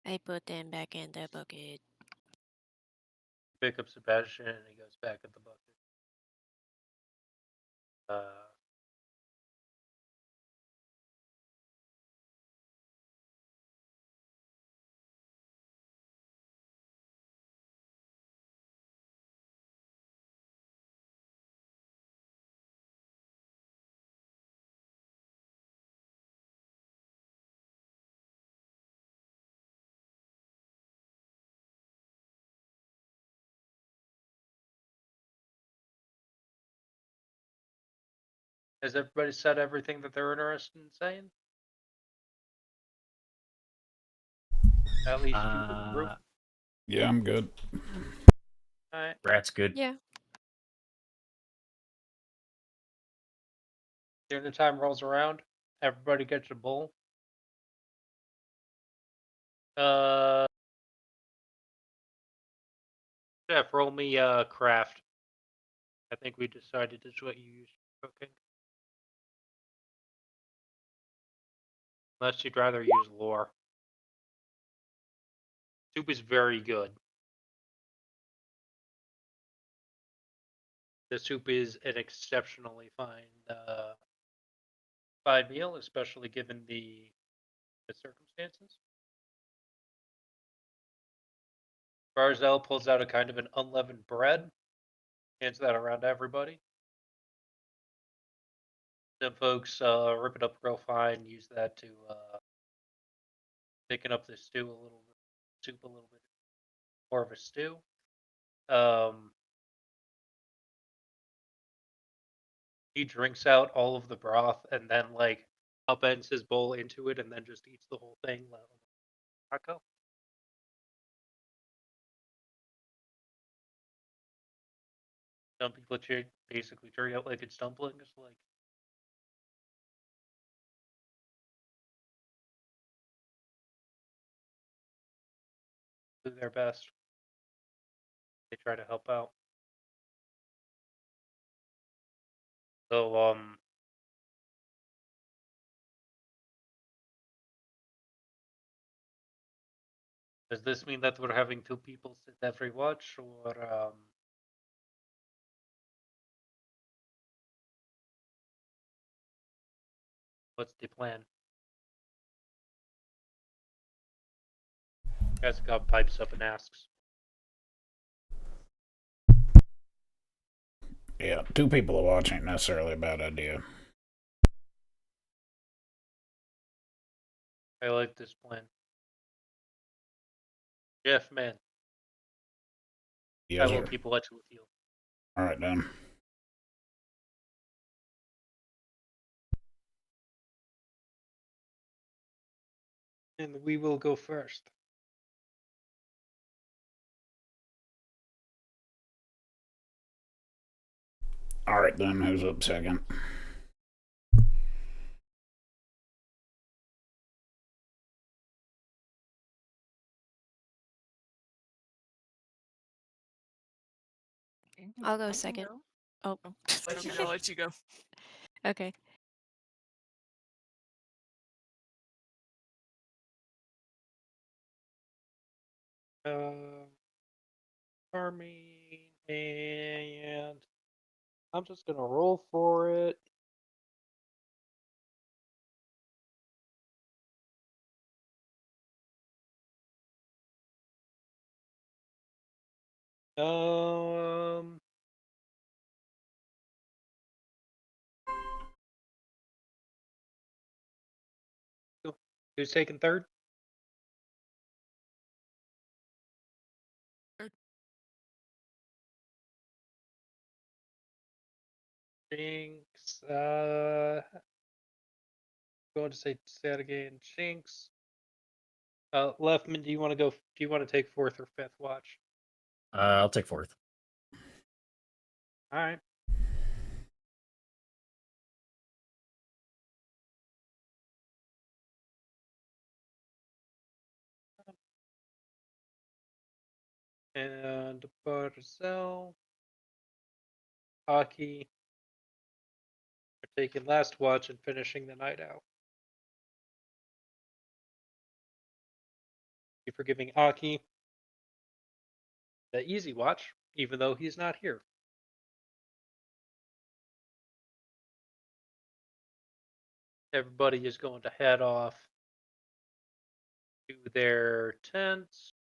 I put them back in the bucket. Pick up Sebastian and he goes back in the bucket. Has everybody said everything that they're interested in saying? At least you for the group. Yeah, I'm good. Alright. Rat's good. Yeah. Dinner time rolls around. Everybody gets a bowl. Jeff, roll me craft. I think we decided this is what you use for cooking. Unless you'd rather use lore. Soup is very good. The soup is an exceptionally fine meal, especially given the circumstances. Barzell pulls out a kind of an unleavened bread, hands that around to everybody. Some folks rip it up real fine, use that to thicken up the stew a little bit, soup a little bit more of a stew. He drinks out all of the broth and then like upends his bowl into it and then just eats the whole thing. Taco. Some people basically turn out like it's dumplings, like do their best. They try to help out. So does this mean that we're having 2 people sit every watch, or what's the plan? Jessica pipes up and asks. Yeah, 2 people to watch ain't necessarily a bad idea. I like this plan. Jeff, man, Yes, I will sir. keep watch with you. All right, then. And we will go first. All right, then. Who's up second? I'll go I can second. go. Oh. Oh, okay, I'll let you go. Okay. farming, and I'm just gonna roll for it. Um, who's taking third? Third. Jinx. Going to say that again. Jinx. Leftman, do you want to go? Do you want to take fourth or fifth watch? I'll take fourth. All right. And Barzell, Aki are taking last watch and finishing the night out. You for giving Aki the easy watch, even though he's not here. Everybody is going to head off to their tents.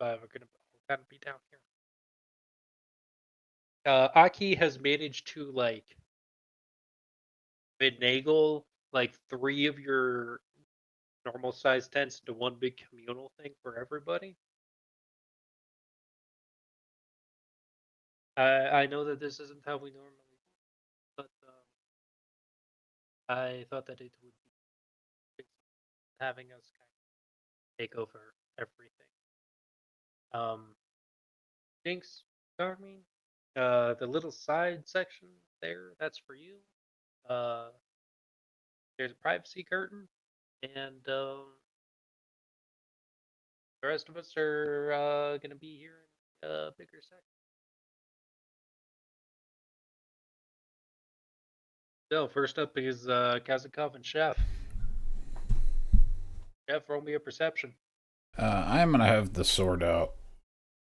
We're gonna kind of be down here. Aki has managed to like finagle like 3 of your normal size tents into one big communal thing for everybody. I know that this isn't how we normally do, but I thought that it would be having us kind of take over everything. Jinx, Charming, the little side section there, that's for you. There's a privacy curtain, and the rest of us are gonna be here in a bigger section. So first up is Kazakov and Chef. Chef, roll me a perception. I'm gonna have the sword out,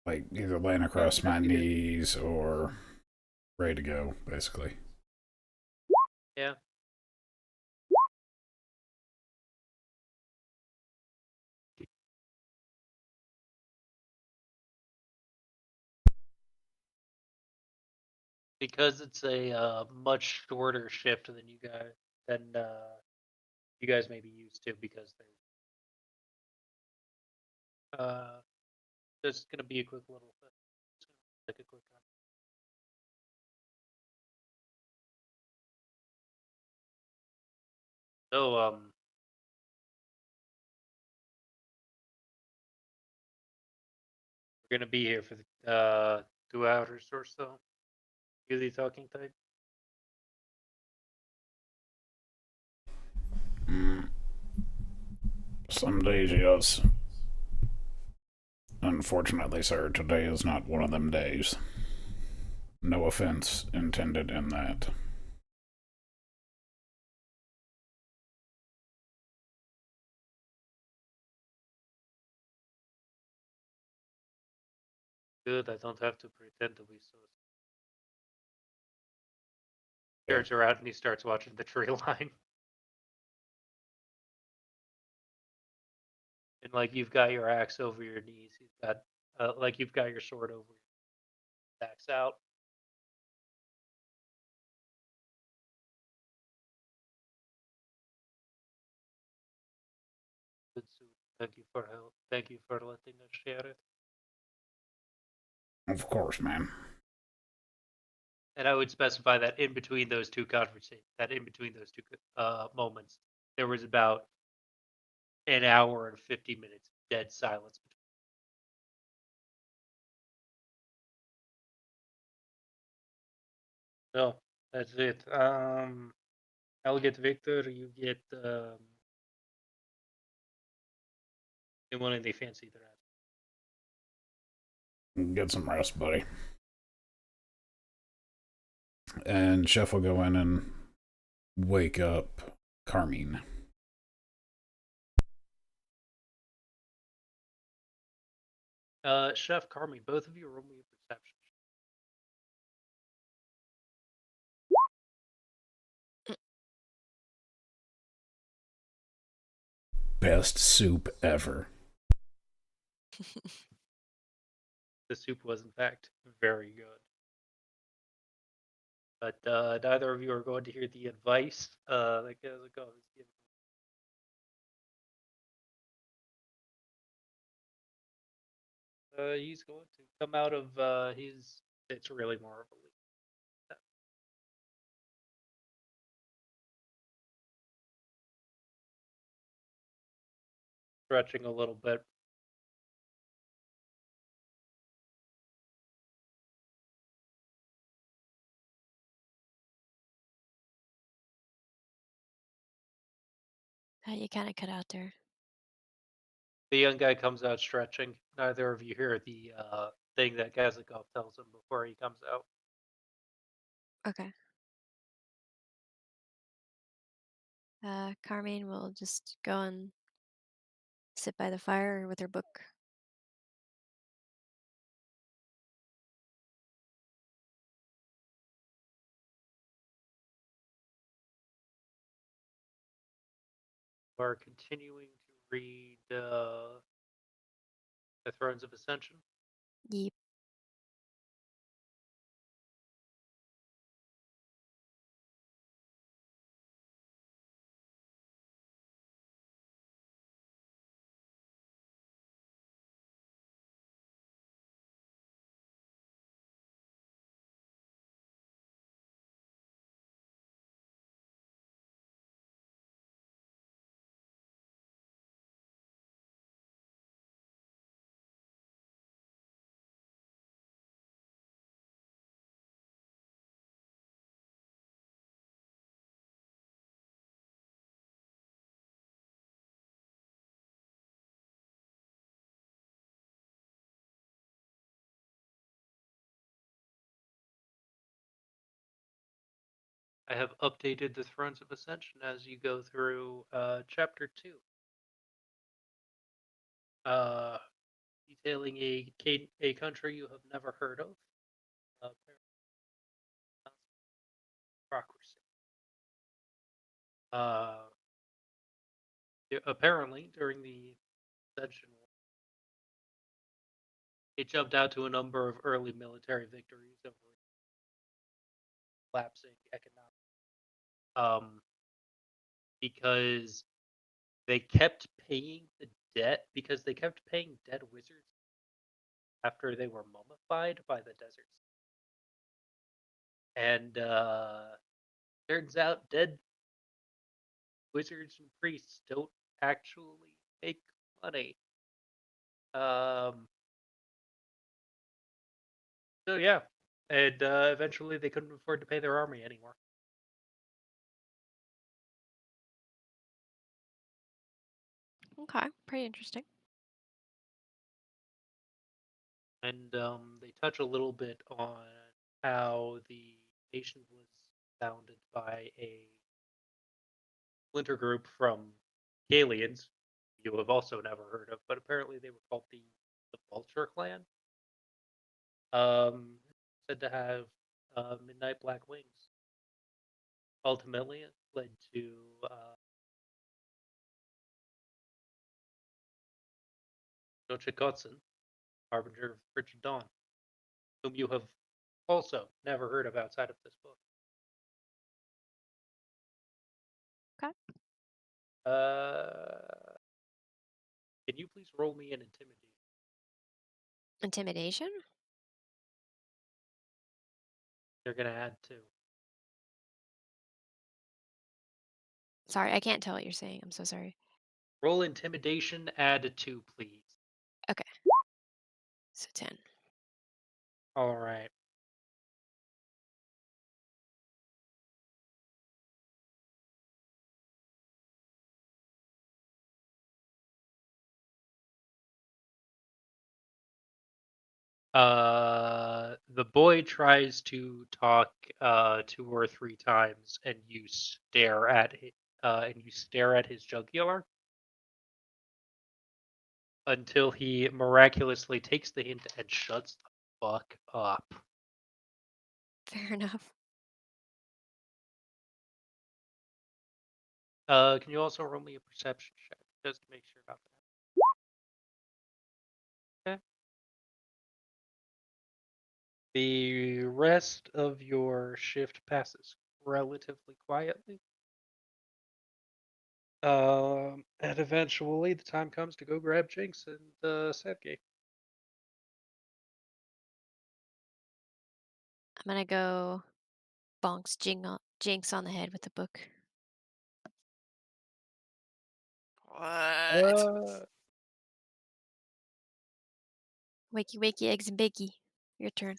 like either laying across my knees or ready to go, basically. Yeah. Because it's a much shorter shift than you guys may be used to, because they're just gonna be a quick little thing. Like a quick one. So we're gonna be here for the 2 hours or so. You the talking type? Some days, yes. Unfortunately, sir, today is not one of them days. No offense intended in that. Good, I don't have to pretend to be so. Yeah. Turns around and he starts watching the tree line. And like you've got your axe over your knees. He's got like you've got your sword over your axe out. Good suit. Thank you for help. Thank you for letting us share it. Of course, man. And I would specify that in between those two moments, there was about an hour and 50 minutes of dead silence. So that's it. I'll get Victor. You get one of the fancy dress. Get some rest, buddy. And Chef will go in and wake up Carmine. Chef Carmi, both of you roll me a perception. Best soup ever. The soup was, in fact, very good. But neither of you are going to hear the advice that Gazagoff is giving. He's going to come out of his. It's really more of a leap. Stretching a little bit. You kind of cut out there. The young guy comes out stretching. Neither of you hear the thing that Gazikov tells him before he comes out. Okay. Carmine will just go and sit by the fire with her book. You are continuing to read The Thrones of Ascension. Yeep. I have updated The Thrones of Ascension as you go through Chapter 2. Detailing a country you have never heard of. Democracy. Apparently, during the Ascension War, it jumped out to a number of early military victories over collapsing economic. Because they kept paying the debt because they kept paying dead wizards after they were mummified by the deserts. And turns out dead wizards and priests don't actually make money. So yeah, and eventually they couldn't afford to pay their army anymore. Okay, pretty interesting. And they touch a little bit on how the nation was founded by a splinter group from aliens you have also never heard of, but apparently they were called the Vulture Clan. Said to have midnight black wings. Ultimately, it led to Nochikotsun, harbinger of frigid dawn, whom you have also never heard of outside of this book. Okay. Can you please roll me an intimidation? Intimidation? They're gonna add two. Sorry, I can't tell what you're saying. I'm so sorry. Roll intimidation, add two, please. Okay. So 10. All right. The the boy tries to talk 2 or 3 times, and you stare at his jugular until he miraculously takes the hint and shuts the fuck up. Fair enough. Can you also roll me a perception check just to make sure about that? Okay. The rest of your shift passes relatively quietly. And eventually the time comes to go grab Jinx and Sergey. I'm gonna go bonks Jinx on the head with the book. What? Wakey, wakey, eggs and bakey. Your turn.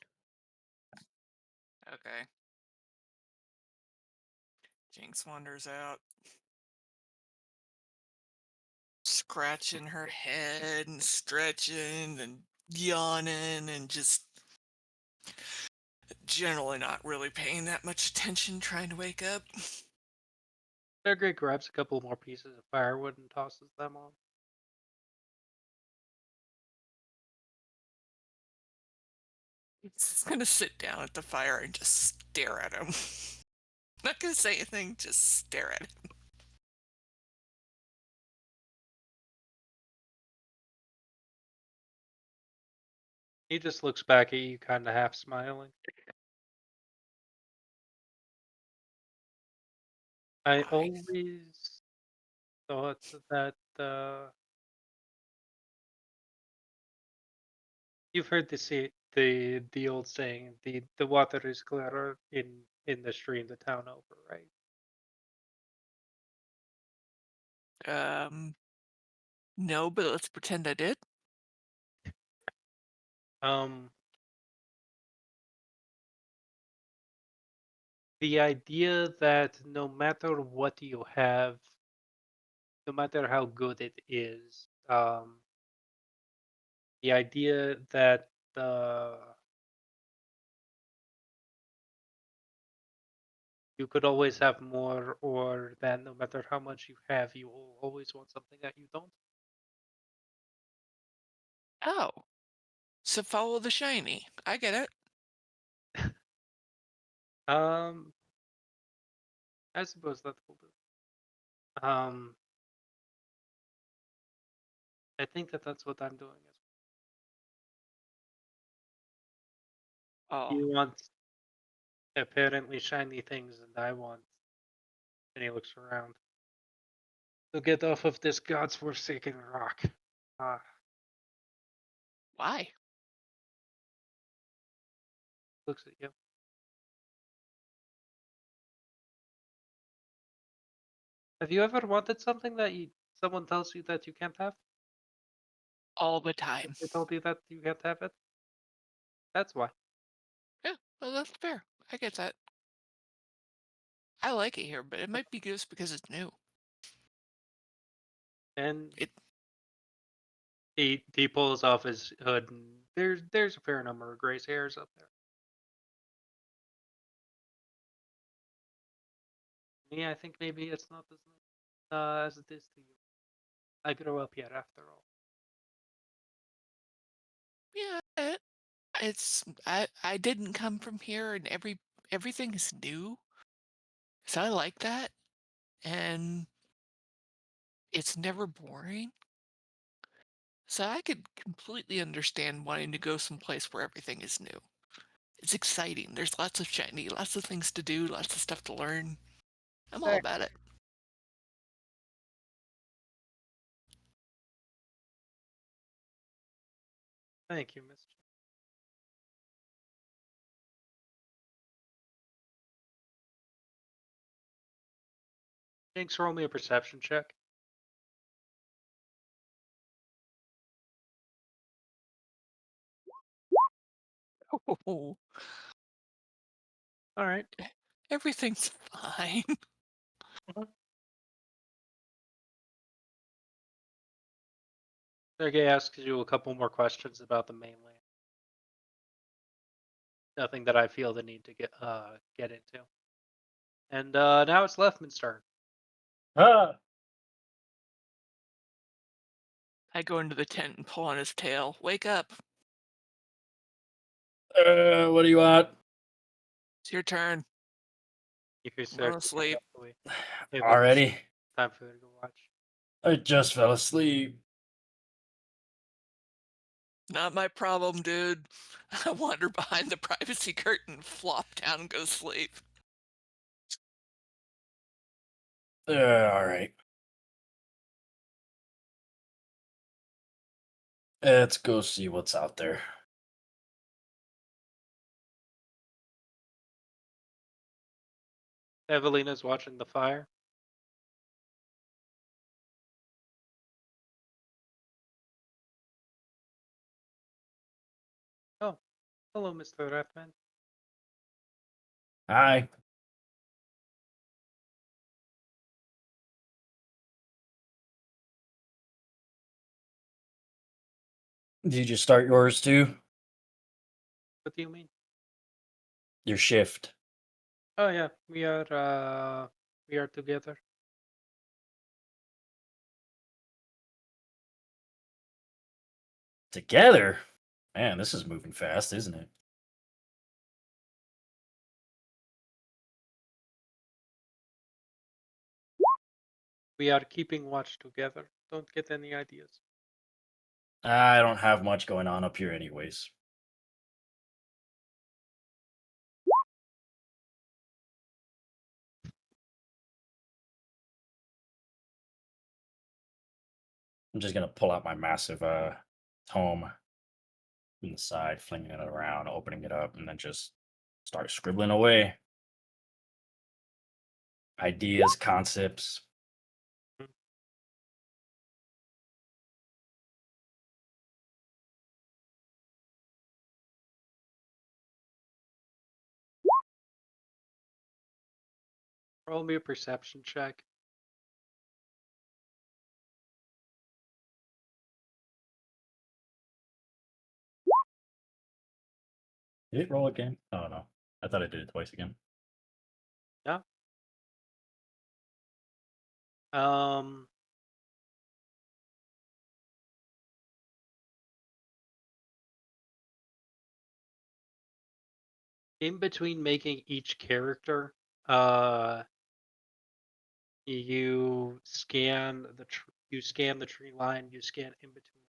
Okay. Jinx wanders out, scratching her head and stretching and yawning and just generally not really paying that much attention, trying to wake up. Sergey grabs a couple more pieces of firewood and tosses them on. He's gonna sit down at the fire and just stare at him. Not gonna say anything, just stare at him. He just looks back at you, kind of half smiling. I Why? always thought that you've heard the old saying, the water is clearer in the stream the town over, right? No, but let's pretend I did. Um, the idea that no matter what you have, no matter how good it is, the idea that you could always have more, or that no matter how much you have, you will always want something that you don't. Oh, so follow the shiny. I get it. Um, I suppose that will do. I think that that's what I'm doing as well. Oh, You want apparently shiny things, and I want. And he looks around. So get off of this god's forsaken rock. Ah, why? looks at you. Have you ever wanted something that someone tells you that you can't have? All the If time. they told you that you can't have it? That's why. Yeah, well, that's fair. I get that. I like it here, but it might be just because it's new. And It. he pulls off his hood, and there's a fair number of gray hairs up there. Me, I think maybe it's not as nice as it is to you. I grew up here after all. Yeah, I didn't come from here, and everything is new, so I like that, and it's never boring. So I could completely understand wanting to go someplace where everything is new. It's exciting. There's lots of shiny, lots of things to do, lots of stuff to learn. I'm all about Exactly. it. Thank you, Miss. Jinx, roll me a perception check. Oh, All right. everything's fine. Mhm. Sergey asks you a couple more questions about the mainland. nothing that I feel the need to get into. And now it's Lefman's turn. Ah, I go into the tent and pull on his tail. Wake up. what do you want? It's your turn. You can I'm start going to to get sleep. up the way. Hey, look, it's Already? time for you to go watch. I just fell asleep. Not my problem, dude. I wander behind the privacy curtain, flop down, and go to sleep. All right. Let's go see what's out there. Evelina's watching the fire. Oh, hello, Mr. Rathman. Hi. Did you start yours too? What do you mean? Your shift. Oh yeah, we are together. Together? Man, this is moving fast, isn't it? We are keeping watch together. Don't get any ideas. I don't have much going on up here, anyways. I'm just gonna pull out my massive tome from the side, flinging it around, opening it up, and then just start scribbling away. Ideas, concepts. Roll me a perception check. Did it roll again? Oh no. I thought I did it twice again. Yeah. Um. In between making each character, you scan you scan the tree line. You scan in between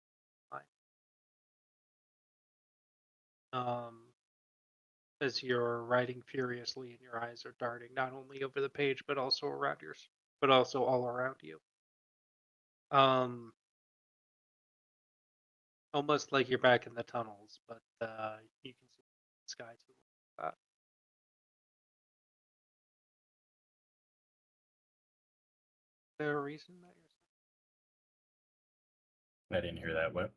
line. As you're writing furiously and your eyes are darting not only over the page but also around yours, but also all around you. Almost like you're back in the tunnels, but you can see the sky too. Like that. Is there a reason that I didn't hear that. What?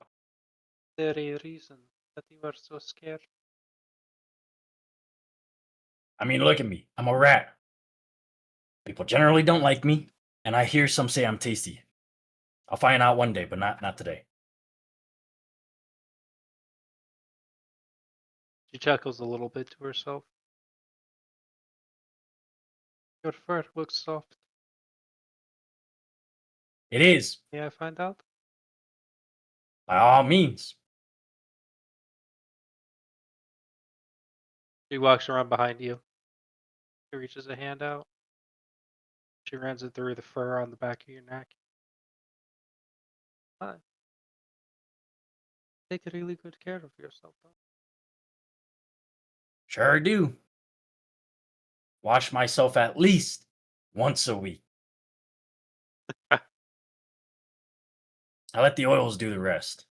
there a reason that you are so scared? I mean, look at me. I'm a rat. People generally don't like me, and I hear some say I'm tasty. I'll find out one day, but not today. She chuckles a little bit to herself. Your fur looks soft. It is, May I find out? by all means. She walks around behind you. She reaches a hand out. She runs it through the fur on the back of your neck. Hi. Take really good care of yourself, though. Sure do. Wash myself at least once a week. I let the oils do the rest.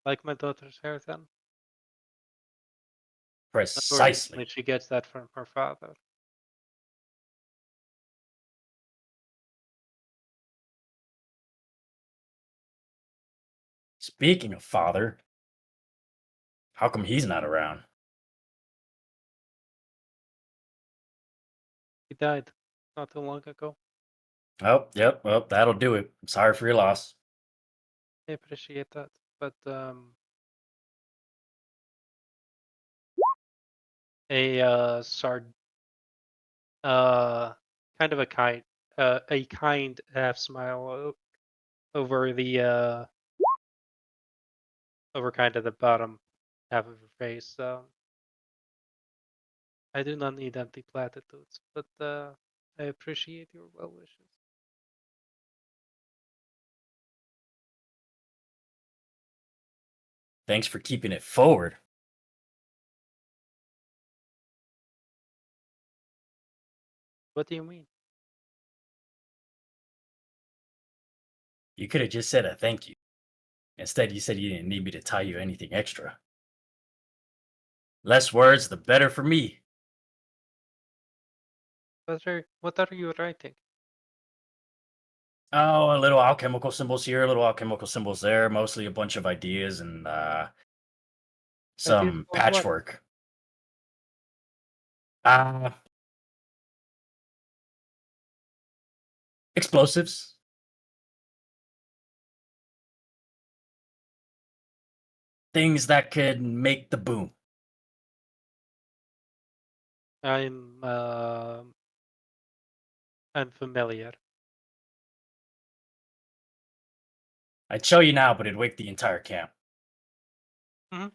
Like my daughter's hair, then. Precisely. Unfortunately, she gets that from her father. Speaking of father, how come he's not around? He died not too long ago. Oh, yep, well, that'll do it. I'm sorry for your loss. I appreciate that, but a uh, kind of a kind half smile over the over kind of the bottom half of her face. I do not need empty platitudes, but I appreciate your well wishes. Thanks for keeping it forward. What do you mean? You could have just said a thank you. Instead, you said you didn't need me to tell you anything extra. Less words, the better for me. What are you writing? Oh, a little alchemical symbols here, a little alchemical symbols there, mostly a bunch of ideas and Ideas some about what? patchwork. Uh, explosives. Things that could make the boom. I'm I'm familiar. I'd show you now, but it'd wake the entire camp. Hmm.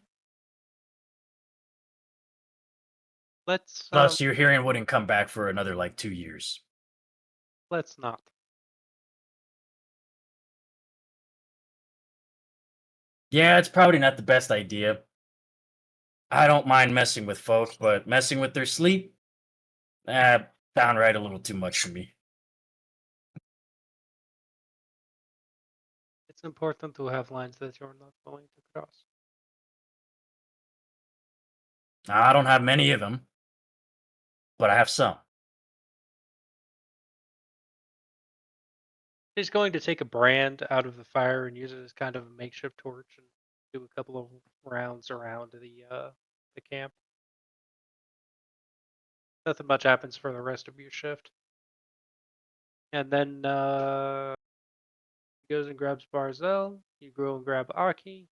Let's Plus, your hearing wouldn't come back for another like 2 years. let's not. Yeah, it's probably not the best idea. I don't mind messing with folks, but messing with their sleep, downright a little too much for me. It's important to have lines that you're not going to cross. I don't have many of them, but I have some. He's going to take a brand out of the fire and use it as kind of a makeshift torch and do a couple of rounds around the camp. Nothing much happens for the rest of your shift. And then he goes and grabs Barzell. You go and grab Aki.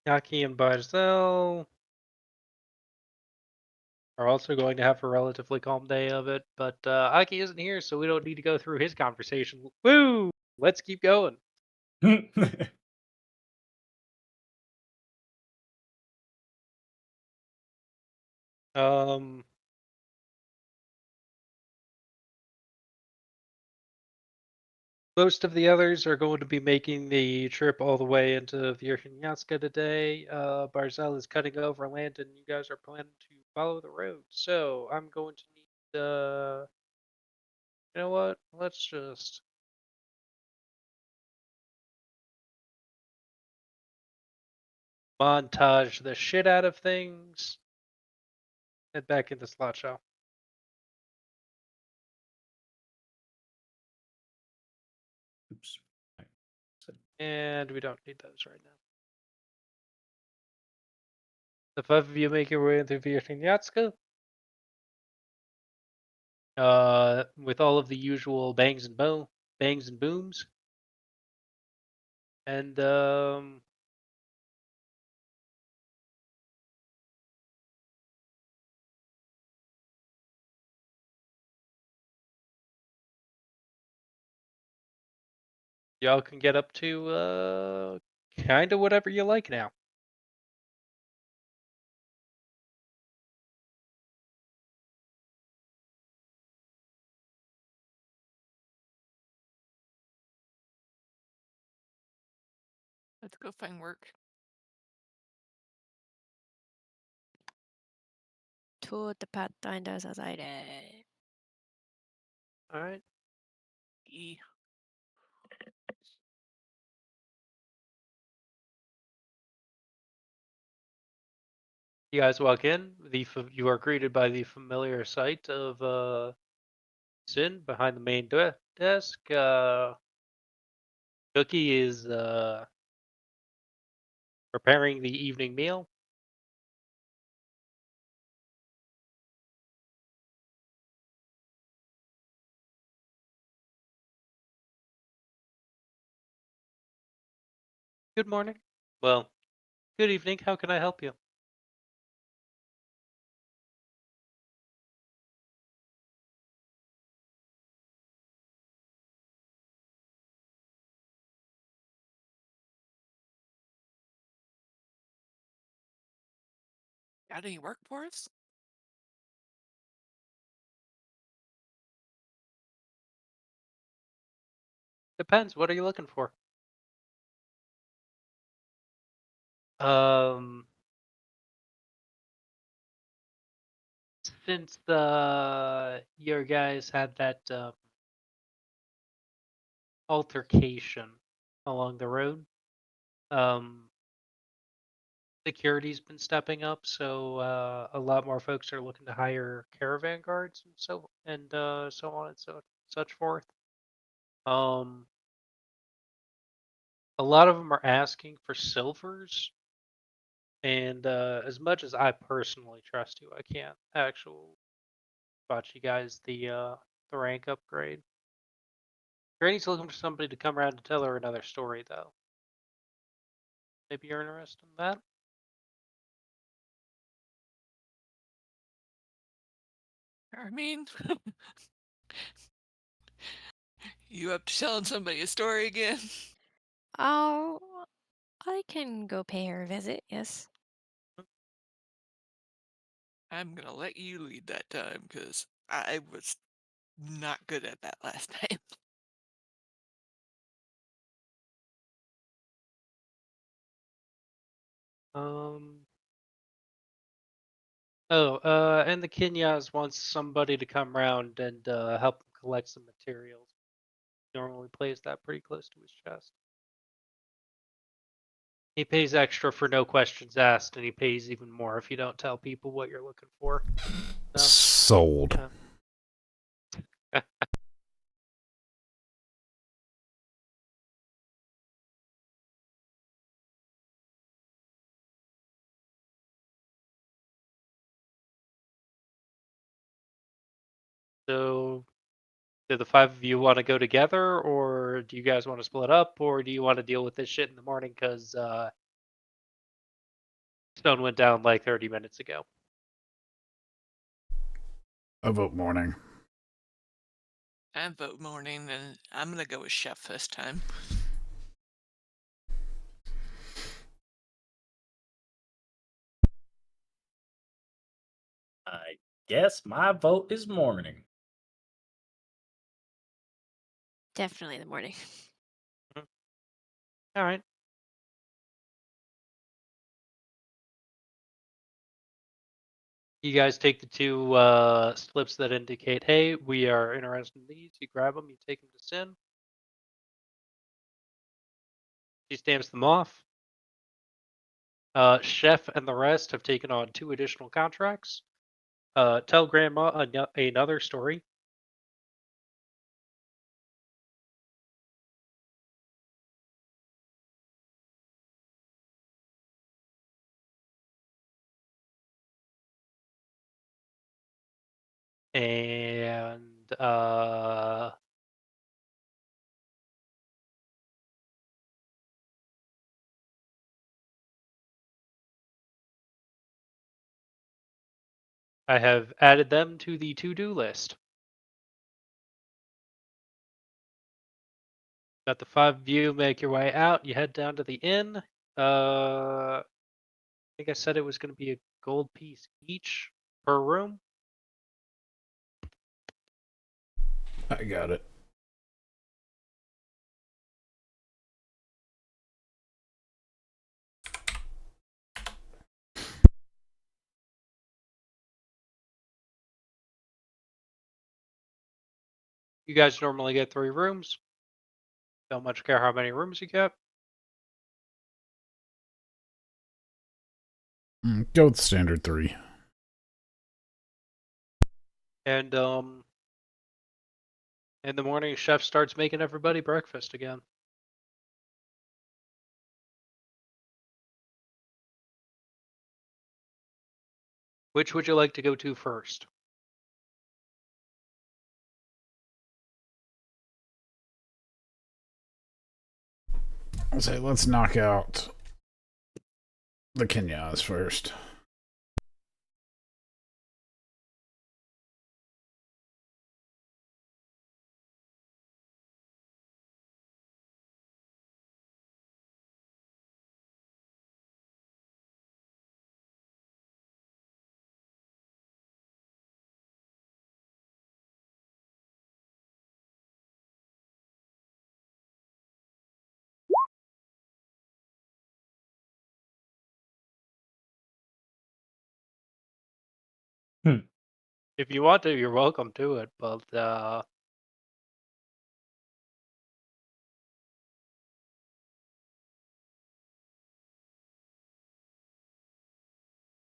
Aki and Barzell are also going to have a relatively calm day of it, but Aki isn't here, so we don't need to go through his conversation. Woo! Let's keep going. Um, Most of the others are going to be making the trip all the way into Verkhnyanska today. Barzell is cutting overland, and you guys are planning to follow the road. So I'm going to need, you know what? Let's just montage the shit out of things. Head back into slot show. Oops. And we don't need those right now. The five of you make your way into Verkhnyanska. With all of the usual bangs and booms. And y'all can get up to kind of whatever you like now. Let's go find work. To the Pathfinder Society. All right. E. You guys walk in. You are greeted by the familiar sight of Sin behind the main desk. Cookie is preparing the evening meal. Good morning. Well, good evening. How can I help you? Got any work for us? Depends. What are you looking for? Um, since your guys had that altercation along the road, um, security's been stepping up, so a lot more folks are looking to hire caravan guards and so on and such forth. Um, a lot of them are asking for silvers, and as much as I personally trust you, I can't actually spot you guys the rank upgrade. Granny's looking for somebody to come around and tell her another story, though. Maybe you're interested in that. I mean, you up to telling somebody a story again? Oh, I can go pay her a visit, yes. I'm gonna let you lead that time, because I was not good at that last time. Um. And the Kenyas wants somebody to come around and help him collect some materials. Normally plays that pretty close to his chest. He pays extra for no questions asked, and he pays even more if you don't tell people what you're looking for. So, Sold. yeah. So, do the five of you want to go together, or do you guys want to split up, or do you want to deal with this shit in the morning? Because Stone went down like 30 minutes ago. I vote morning. I vote morning, and I'm gonna go with Chef this time. I guess my vote is morning. Definitely the morning. All right. You guys take the two slips that indicate, hey, we are interested in these. You grab them, you take them to Sin. She stamps them off. Chef and the rest have taken on 2 additional contracts. Tell Grandma another story. And I have added them to the to-do list. Got the 5 of you make your way out. You head down to the inn. I think I said it was going to be a gold piece each per room. I got it. You guys normally get 3 rooms. Don't much care how many rooms you get. Go with standard 3. And in the morning, chef starts making everybody breakfast again. Which would you like to go to first? I'll say let's knock out the Kenyas first. If you want to, you're welcome to it, but I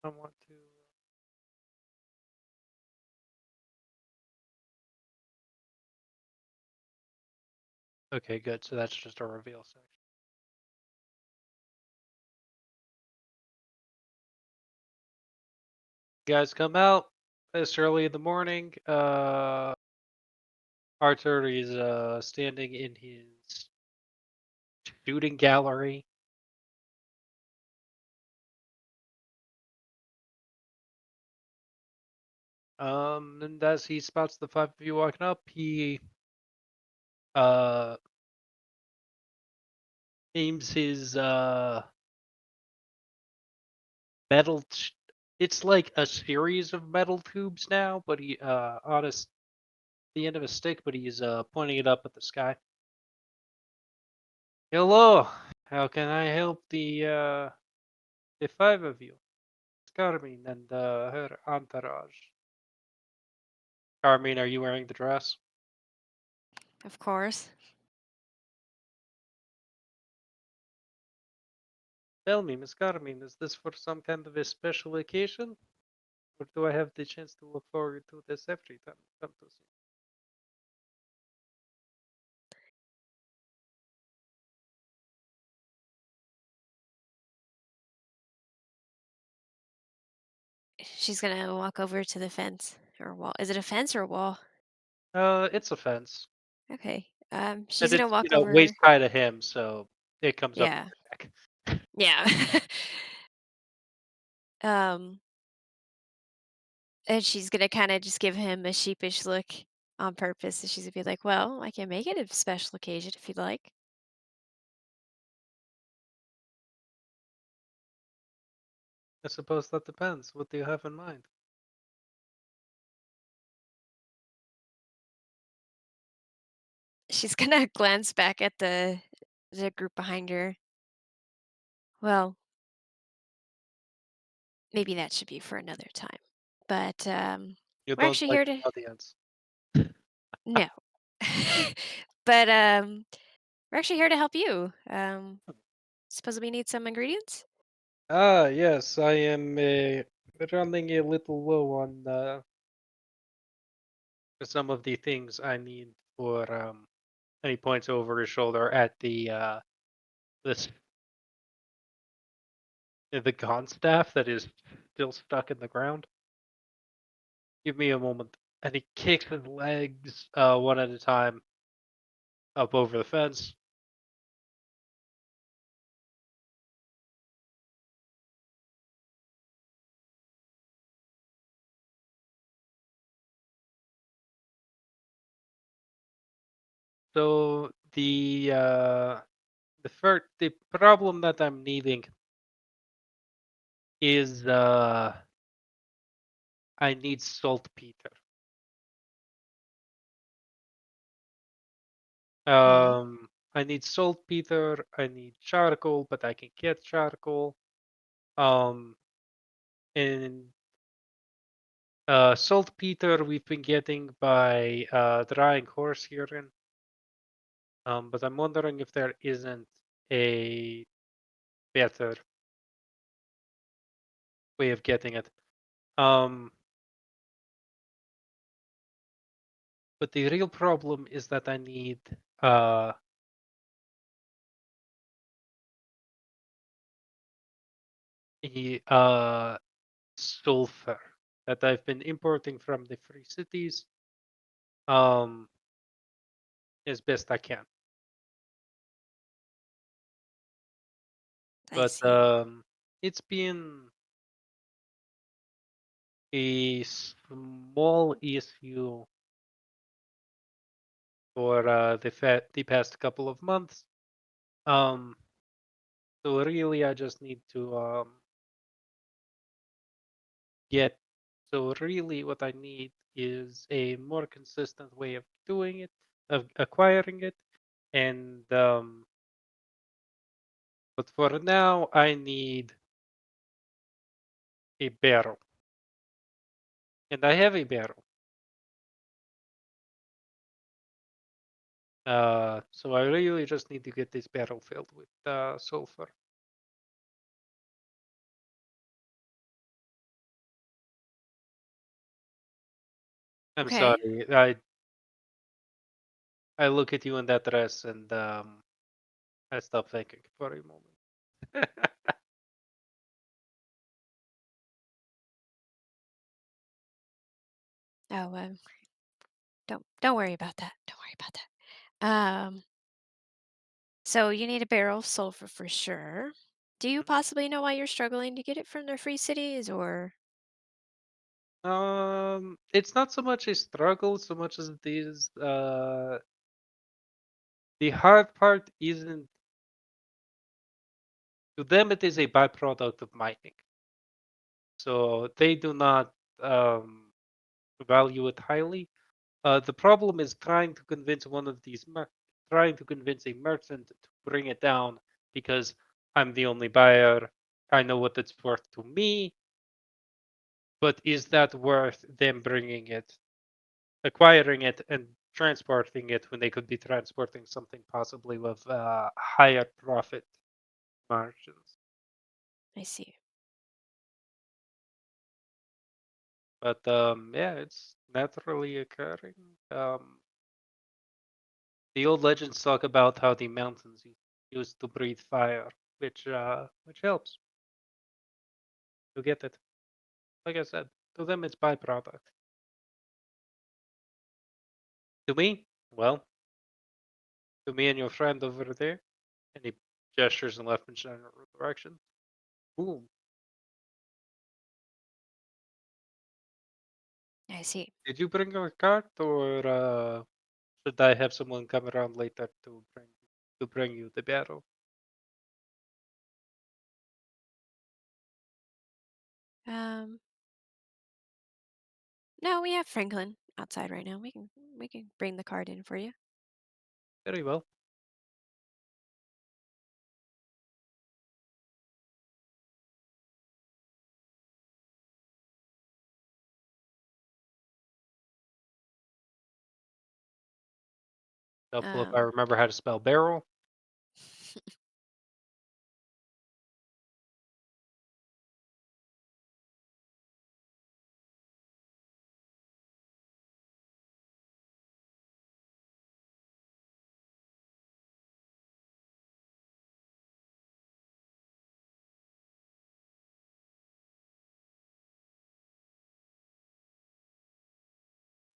want to. Okay, good. So that's just a reveal section. You guys come out this early in the morning. Arthur is standing in his shooting gallery. And as he spots the 5 of you walking up, he uh aims his metal. It's like a series of metal tubes now, but he on the end of a stick, but he's pointing it up at the sky. Hello, how can I help the 5 of you? Carmine and her entourage. Carmine, are you wearing the dress? Of course. Tell me, Miss Carmine, is this for some kind of a special occasion? Or do I have the chance to look forward to this every time I come to see? She's gonna walk over to the fence or wall. Is it a fence or a wall? It's a fence. Okay. She's And gonna it's, walk waist over. high to him, so it comes up to Yeah. your neck. Yeah. um, and she's gonna kind of just give him a sheepish look on purpose. And she's gonna be like, "Well, I can make it a special occasion if you'd like." I suppose that depends. What do you have in mind? She's gonna glance back at the group behind her. Well, maybe that should be for another time. But You we're don't actually like here the to audience. no. But we're actually here to help you. Suppose we need some ingredients? Ah, yes, I am running a little low on some of the things I need for and he points over his shoulder at this the con staff that is still stuck in the ground. Give me a moment. And he kicks his legs one at a time up over the fence. So the problem that I'm needing is I need saltpeter. Hmm. I need saltpeter. I need charcoal, but I can get charcoal. Um, and Saltpeter we've been getting by drying horse urine. But I'm wondering if there isn't a better way of getting it. But the real problem is that I need sulfur that I've been importing from the free cities um as best I can. I But see. it's been a small issue for the past couple of months. Um, so really, I just need to get. So really, what I need is a more consistent way of doing it, of acquiring it, and but for now, I need a barrel, and I have a barrel. So I really just need to get this barrel filled with sulfur. I'm Okay. sorry. I look at you in that dress and I stop thinking for a moment. Oh, don't worry about that. Don't worry about that. So you need a barrel of sulfur for sure. Do you possibly know why you're struggling to get it from the free cities, or? It's not so much a struggle so much as it is the hard part isn't to them it is a byproduct of mining. So they do not value it highly. The problem is trying to convince trying to convince a merchant to bring it down because I'm the only buyer. I know what it's worth to me, but is that worth them bringing it, acquiring it, and transporting it when they could be transporting something possibly with higher profit margins? I see. But yeah, it's naturally occurring. The old legends talk about how the mountains used to breathe fire, which helps. You get it. Like I said, to them it's byproduct. To me, well, to me and your friend over there, and he gestures in left and general direction. Boom. I see. Did you bring your cart, or should I have someone come around later to bring you the barrel? Um, no, we have Franklin outside right now. We can bring the card in for you. Very well. Helpful if I Um, remember how to spell barrel.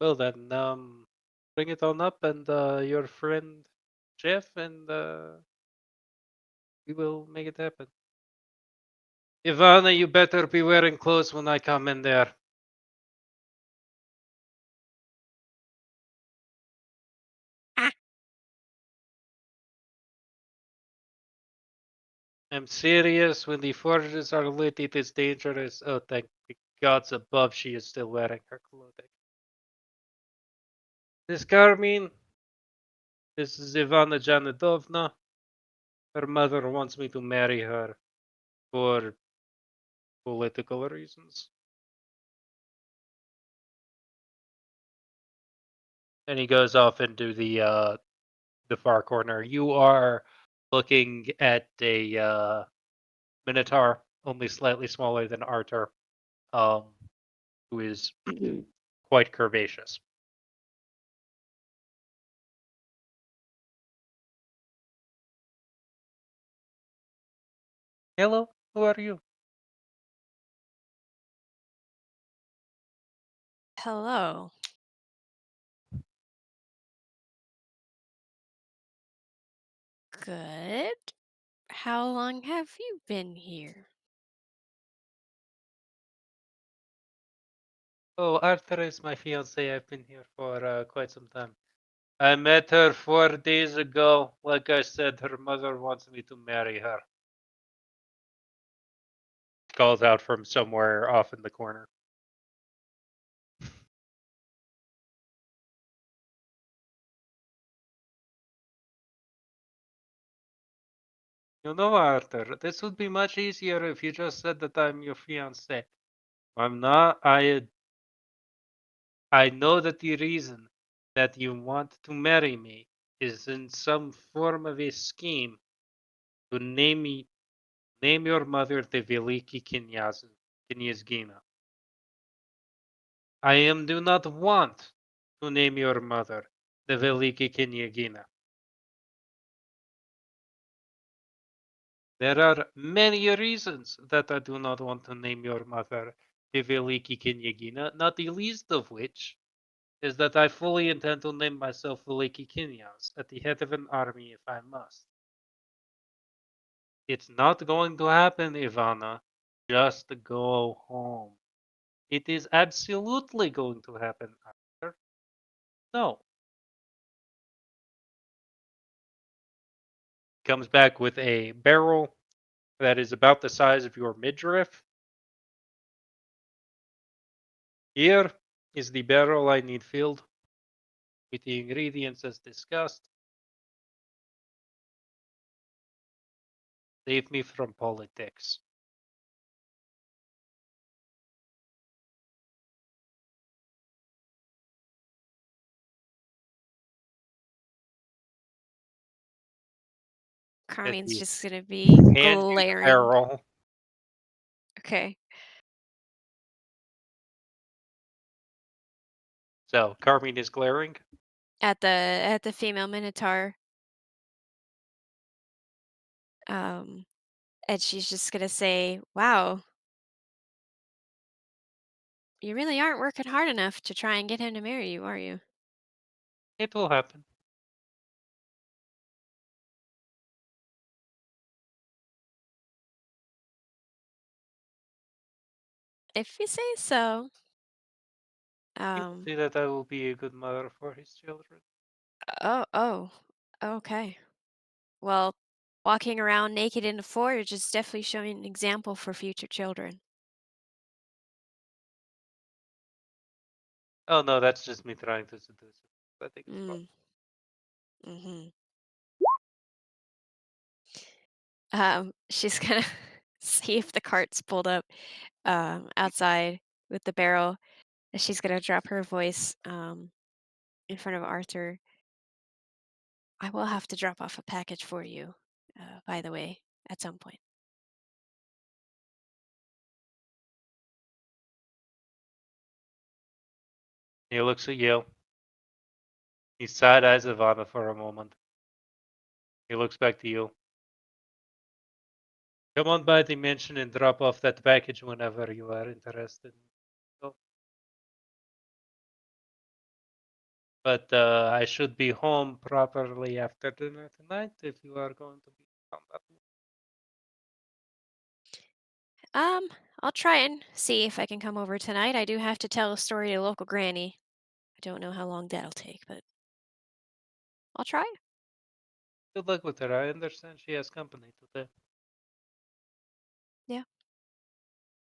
Well then, bring it on up, and your friend Jeff, and we will make it happen. Ivana, you better be wearing clothes when I come in there. ah, I'm serious. When the forges are lit, it is dangerous. Oh, thank the gods above, she is still wearing her clothing. This Carmine, this is Ivana Janadovna. Her mother wants me to marry her for political reasons. And he goes off into the far corner. You are looking at a minotaur, only slightly smaller than Arthur, um, who is quite curvaceous. Hello, who are you? Hello. Good. How long have you been here? Oh, Arthur is my fiance. I've been here for quite some time. I met her 4 days ago. Like I said, her mother wants me to marry her. Calls out from somewhere off in the corner. You know, Arthur, this would be much easier if you just said that I'm your fiance. I'm not. I know that the reason that you want to marry me is in some form of a scheme to name your mother the Veliki Knyazgina. Do not want to name your mother the Veliki Knyagina. There are many reasons that I do not want to name your mother the Veliki Knyagina, not the least of which is that I fully intend to name myself Veliki Knyaz at the head of an army if I must. It's not going to happen, Ivana. Just go home. It is absolutely going to happen, Arthur. No. Comes back with a barrel that is about the size of your midriff. Here is the barrel I need filled with the ingredients as discussed. Save me from politics. Carmine's The just gonna be hand you the glaring. barrel. Okay. So Carmine is glaring. At the female minotaur. Um, and she's just gonna say, "Wow, you really aren't working hard enough to try and get him to marry you, are you?" It will happen. If you say so. He will see that I will be a good mother for his children. Oh, okay. Well, walking around naked in the forge is definitely showing an example for future children. Oh no, that's just me trying to seduce him. I think it's fun. Mm. Mm-hmm. She's gonna see if the cart's pulled up outside with the barrel. And she's gonna drop her voice in front of Arthur. I will have to drop off a package for you, by the way, at some point. He looks at you. He side eyes Ivana for a moment. He looks back to you. Come on by the mansion and drop off that package whenever you are interested. Oh, but I should be home properly after dinner tonight if you are going to be on that. Um, I'll try and see if I can come over tonight. I do have to tell a story to local granny. I don't know how long that'll take, but I'll try. Good luck with her. I understand she has company today. Yeah.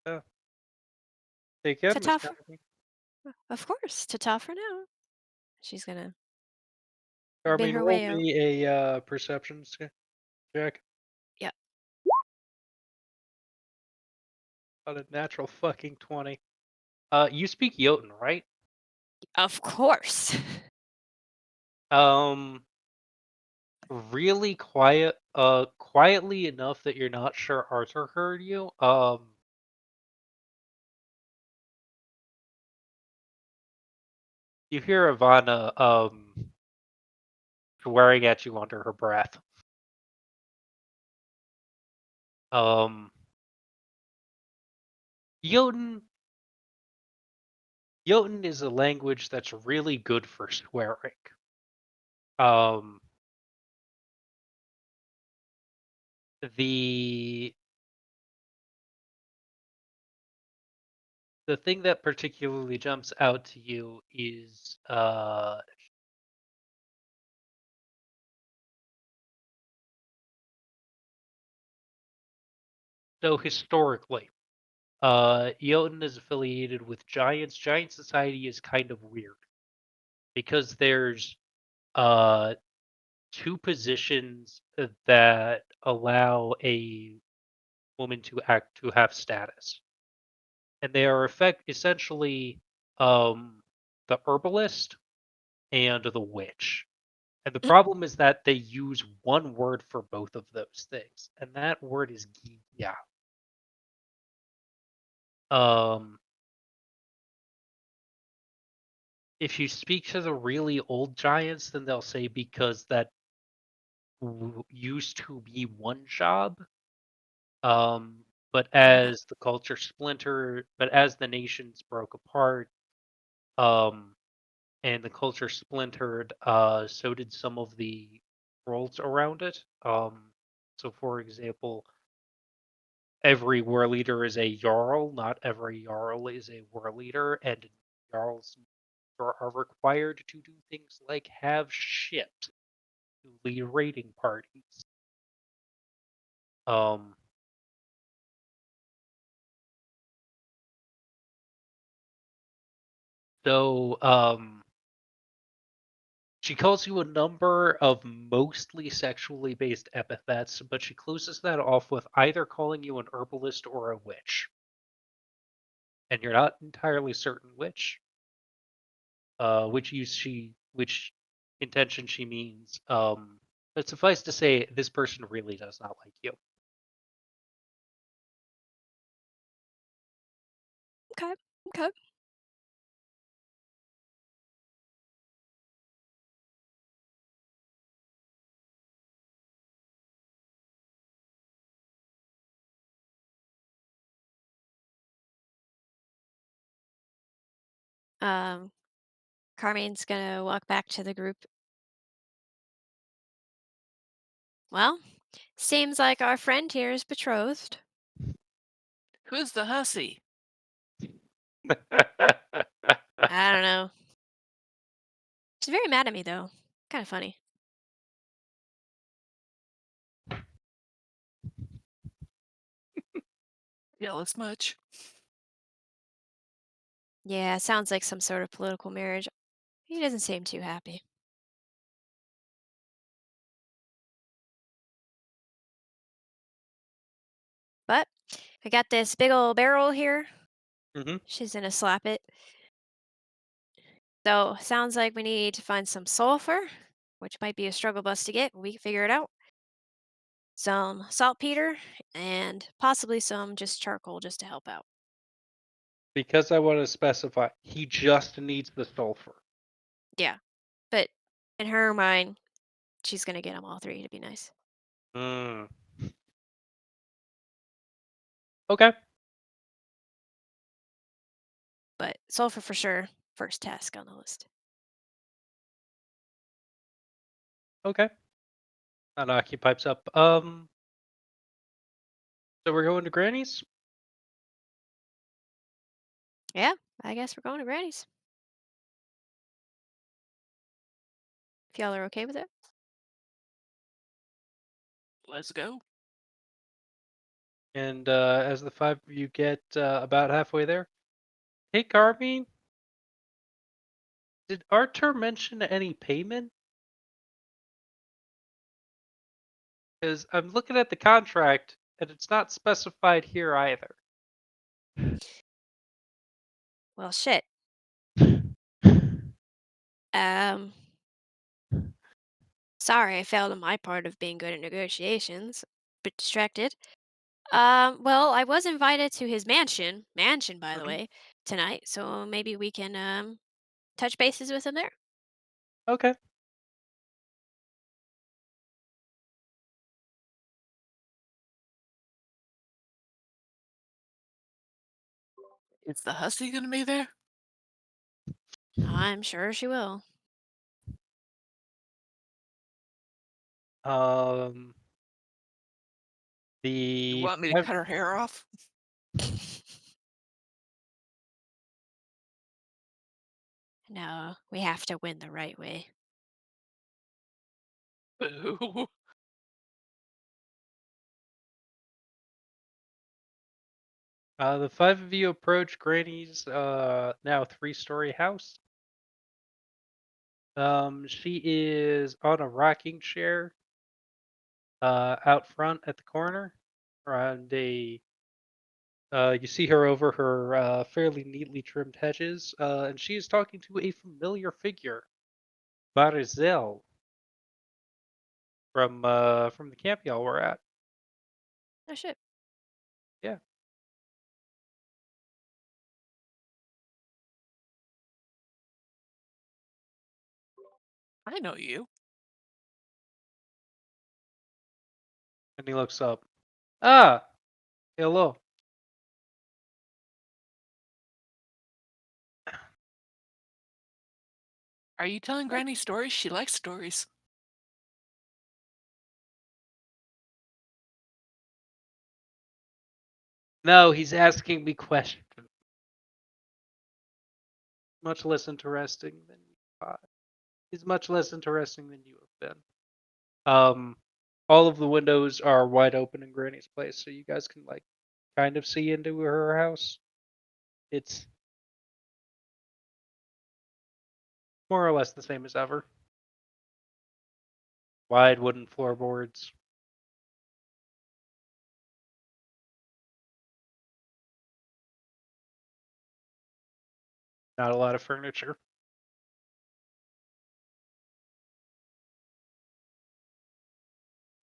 Yeah. Take care, Miss Ta-ta for, Kennedy. of course, ta-ta for now. She's gonna bid Carmine, her roll way out. me a perception check. Yeah, On a natural fucking 20. You speak Jotun, right? of course. Really quietly enough that you're not sure Arthur heard you. You hear Ivana swearing at you under her breath. Jotun Jotun is a language that's really good for swearing. Um, the the thing that particularly jumps out to you is so historically, Jotun is affiliated with Giants. Giant society is kind of weird because there's uh two positions that allow a woman to have status, and they are essentially the herbalist and the witch. And the problem is that they use one word for both of those things, and that word is Giya. Um, if you speak to the really old giants, then they'll say because that used to be one job. But Yeah. as the culture splintered, but as the nations broke apart, um, and the culture splintered, so did some of the worlds around it. So for example, every war leader is a jarl. Not every jarl is a war leader, and jarls are required to do things like have ships to lead raiding parties. Um, so she calls you a number of mostly sexually based epithets, but she closes that off with either calling you an herbalist or a witch. And you're not entirely certain which intention she means. But suffice to say, this person really does not like you. Okay. Okay. Um, Carmine's gonna walk back to the group. Well, seems like our friend here is betrothed. Who's the hussy? I don't know. She's very mad at me though. Kind of funny. Jealous much? Yeah, sounds like some sort of political marriage. He doesn't seem too happy. But I got this big old barrel here. Mm-hmm. She's gonna slap it. So sounds like we need to find some sulfur, which might be a struggle bus to get. We can figure it out. Some saltpeter and possibly some just charcoal just to help out. Because I want to specify, he just needs the sulfur. Yeah, but in her mind, she's gonna get them all three to be nice. Mm. Okay. But sulfur for sure, first task on the list. Okay. Anaki pipes up. So we're going to Granny's? Yeah, I guess we're going to Granny's. If y'all are okay with it. Let's go. And as the five of you get about halfway there, hey Carmine, did Artur mention any payment? Because I'm looking at the contract and it's not specified here either. Well, shit. Um, Sorry I failed on my part of being good at negotiations. Bit distracted. Well, I was invited to his mansion, by the Mhm. way, tonight, so maybe we can, touch bases with him there. Okay. Is the hussy gonna be there? I'm sure she will. Um, You the want me to five, cut her hair off? No, we have to win the right way. Boo. the five of you approach Granny's now three-story house. She is on a rocking chair out front at the corner, and you see her over her fairly neatly trimmed hedges, and she is talking to a familiar figure, Barizel, from the camp y'all were at. Oh shit. Yeah. I know you. And he looks up. Ah, hello. Are you telling Granny stories? She likes stories. No, he's asking me questions. Much less interesting than you thought. He's much less interesting than you have been. All of the windows are wide open in Granny's place, so you guys can like kind of see into her house. It's more or less the same as ever. Wide wooden floorboards. Not a lot of furniture.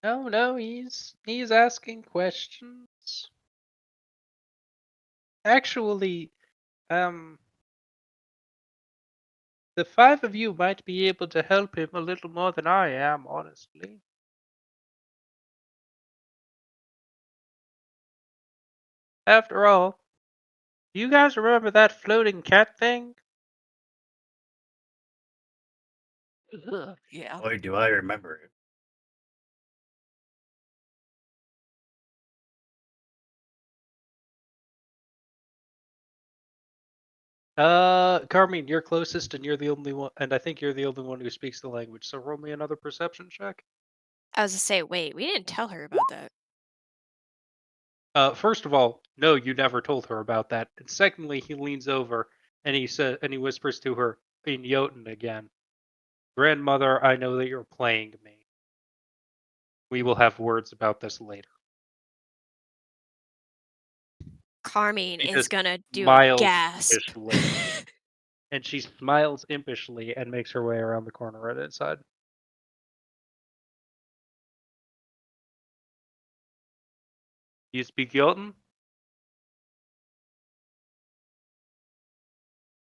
No, no, he's asking questions. Actually, um, the five of you might be able to help him a little more than I am, honestly. After all, do you guys remember that floating cat thing? Ugh, yeah. Boy, do I remember it. Carmine, you're closest, and you're the only one, and I think you're the only one who speaks the language. So roll me another perception check. I was to say, wait, we didn't tell her about that. First of all, no, you never told her about that. And secondly, he leans over and he whispers to her in Jotun again. Grandmother, I know that you're playing me. We will have words about this later. Carmine She is just gonna do a smiles gasp. impishly. And she smiles impishly and makes her way around the corner right inside. You speak Jotun?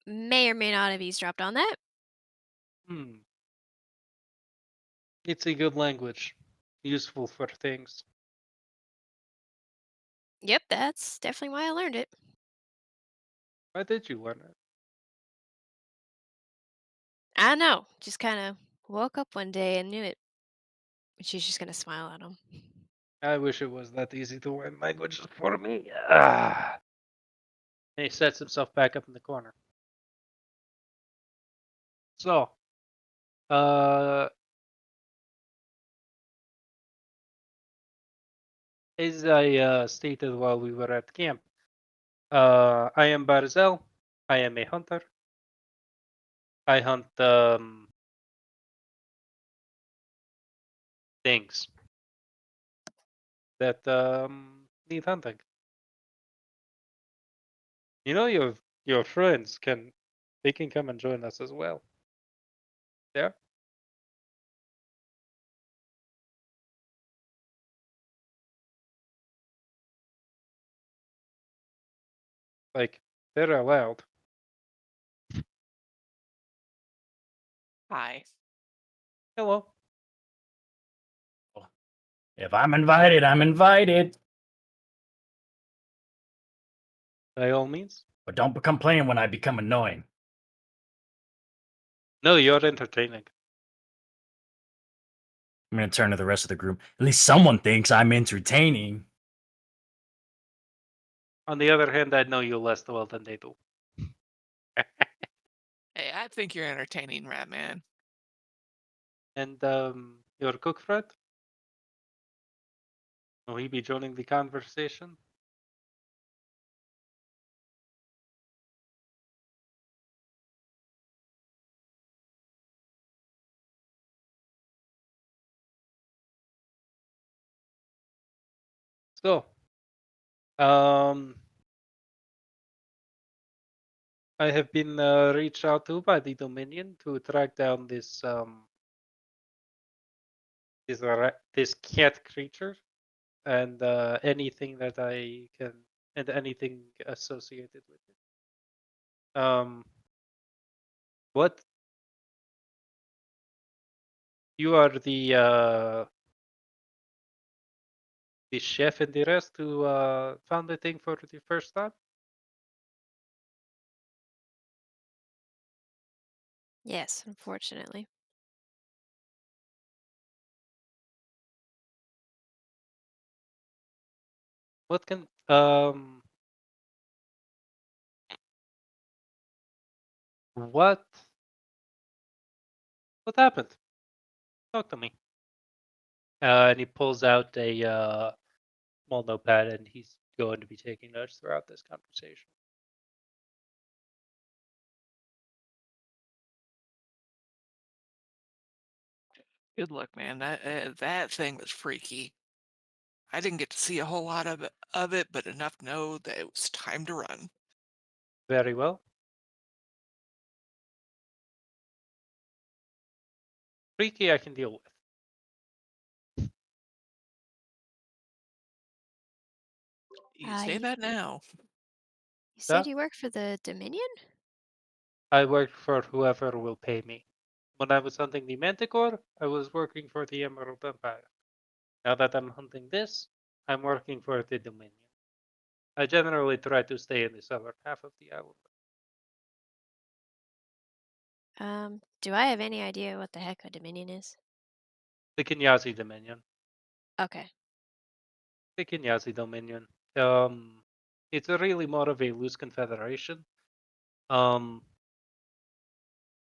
May or may not have eavesdropped on that. Hmm. It's a good language. Useful for things. Yep, that's definitely why I learned it. Why did you learn it? I know. Just kind of woke up one day and knew it. She's just gonna smile at him. I wish it was that easy to learn languages for me. Ah. And he sets himself back up in the corner. So, uh, as I stated while we were at camp, I am Barzel. I am a hunter. I hunt things that need hunting. You know, your friends can come and join us as well. Yeah. Like, they're allowed. Hi. Hello. If I'm invited, I'm invited. By all means. But don't complain when I become annoying. No, you're entertaining. I'm gonna turn to the rest of the group. At least someone thinks I'm entertaining. On the other hand, I know you less well than they do. Hey, I think you're entertaining, Ratman. And your cook friend? Will he be joining the conversation? So, I have been reached out to by the Dominion to track down this this cat creature and anything that I can and anything associated with it. What you are the chef and the rest who found the thing for the first time? Yes, unfortunately. What can what happened? Talk to me. And he pulls out a small notepad, and he's going to be taking notes throughout this conversation. Good luck, man. That thing was freaky. I didn't get to see a whole lot of it, but enough to know that it was time to run. Very well. Freaky, I can deal with. You say that now. You said Yeah, you work for the Dominion? I work for whoever will pay me. When I was hunting the Manticore, I was working for the Emerald Empire. Now that I'm hunting this, I'm working for the Dominion. I generally try to stay in the southern half of the island. Do I have any idea what the heck a Dominion is? The Kinyazi Dominion. Okay. The Kinyazi Dominion. It's a really more of a loose confederation. Um,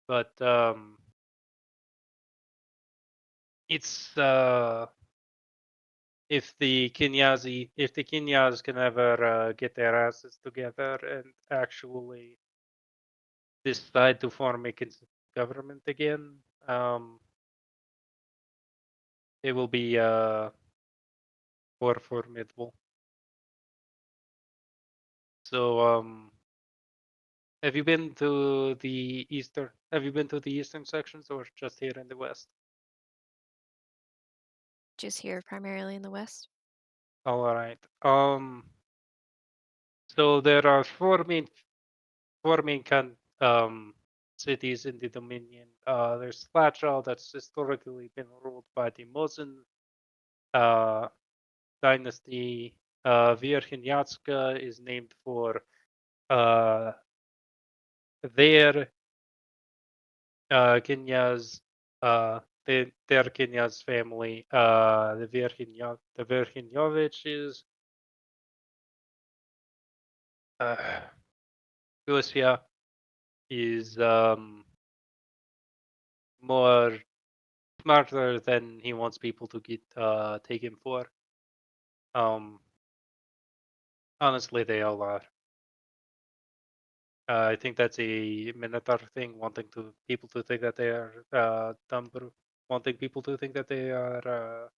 but it's if the Kenyas can ever get their asses together and actually decide to form a government again, it will be more formidable. So, have you been to the eastern? Have you been to the eastern sections, or just here in the west? Just here primarily in the West. All right. So there are four main cities in the Dominion. There's Slatchal, that's historically been ruled by the Mosin uh, dynasty. Verkhneyatska is named for uh, their Kenya's their Kenya's family. The Verkhnyoviches. Gosia is more smarter than he wants people to get take him for. Um, honestly, they all are. I think that's a Minotaur thing, wanting to people to think that they are dumb, wanting people to think that they are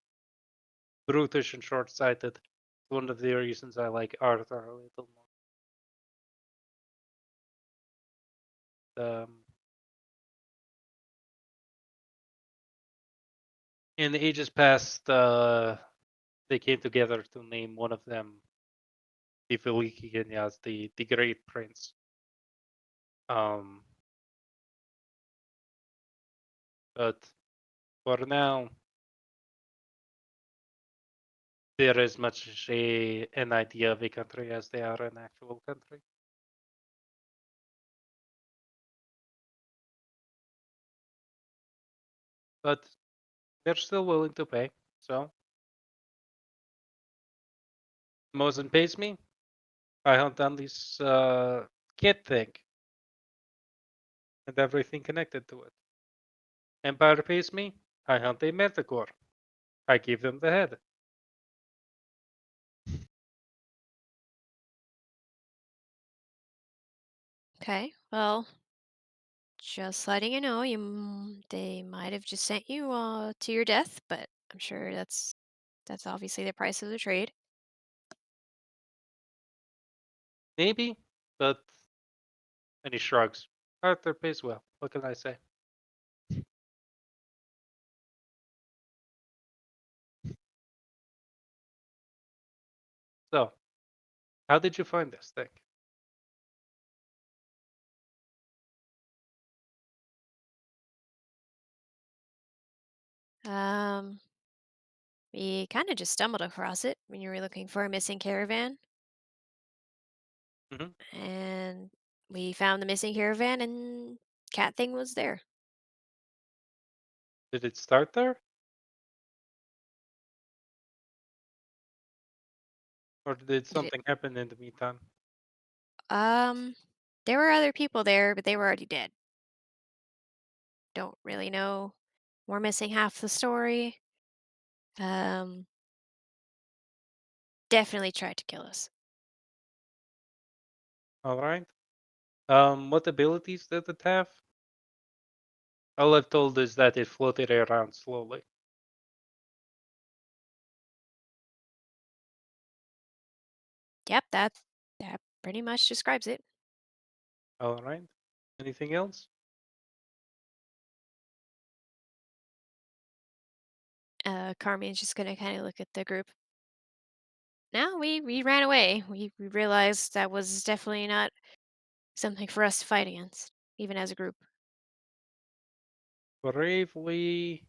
brutish and short-sighted. It's one of the reasons I like Arthur a little more. In the ages past, they came together to name one of them the Velikinyas, the Great Prince. But for now, they're as much an idea of a country as they are an actual country. But they're still willing to pay. So Mosin pays me. I hunt down this kid thing and everything connected to it. Empire pays me. I hunt a manticore. I give them the head. Okay. Well, just letting you know, they might have just sent you to your death, but I'm sure that's obviously the price of the trade. Maybe, but and he shrugs. Arthur pays well. What can I say? So, how did you find this thing? Um, we kind of just stumbled across it when you were looking for a missing caravan, Mhm. and we found the missing caravan, and cat thing was there. Did it start there? Or did Did it? something happen in the meantime? Um, there were other people there, but they were already dead. Don't really know. We're missing half the story. Um, definitely tried to kill us. Alright. What abilities did it have? All I've told is that it floated around slowly. Yep, that pretty much describes it. Alright. Anything else? Carmine's just gonna kind of look at the group. No, we ran away. We realized that was definitely not something for us to fight against, even as a group. Bravely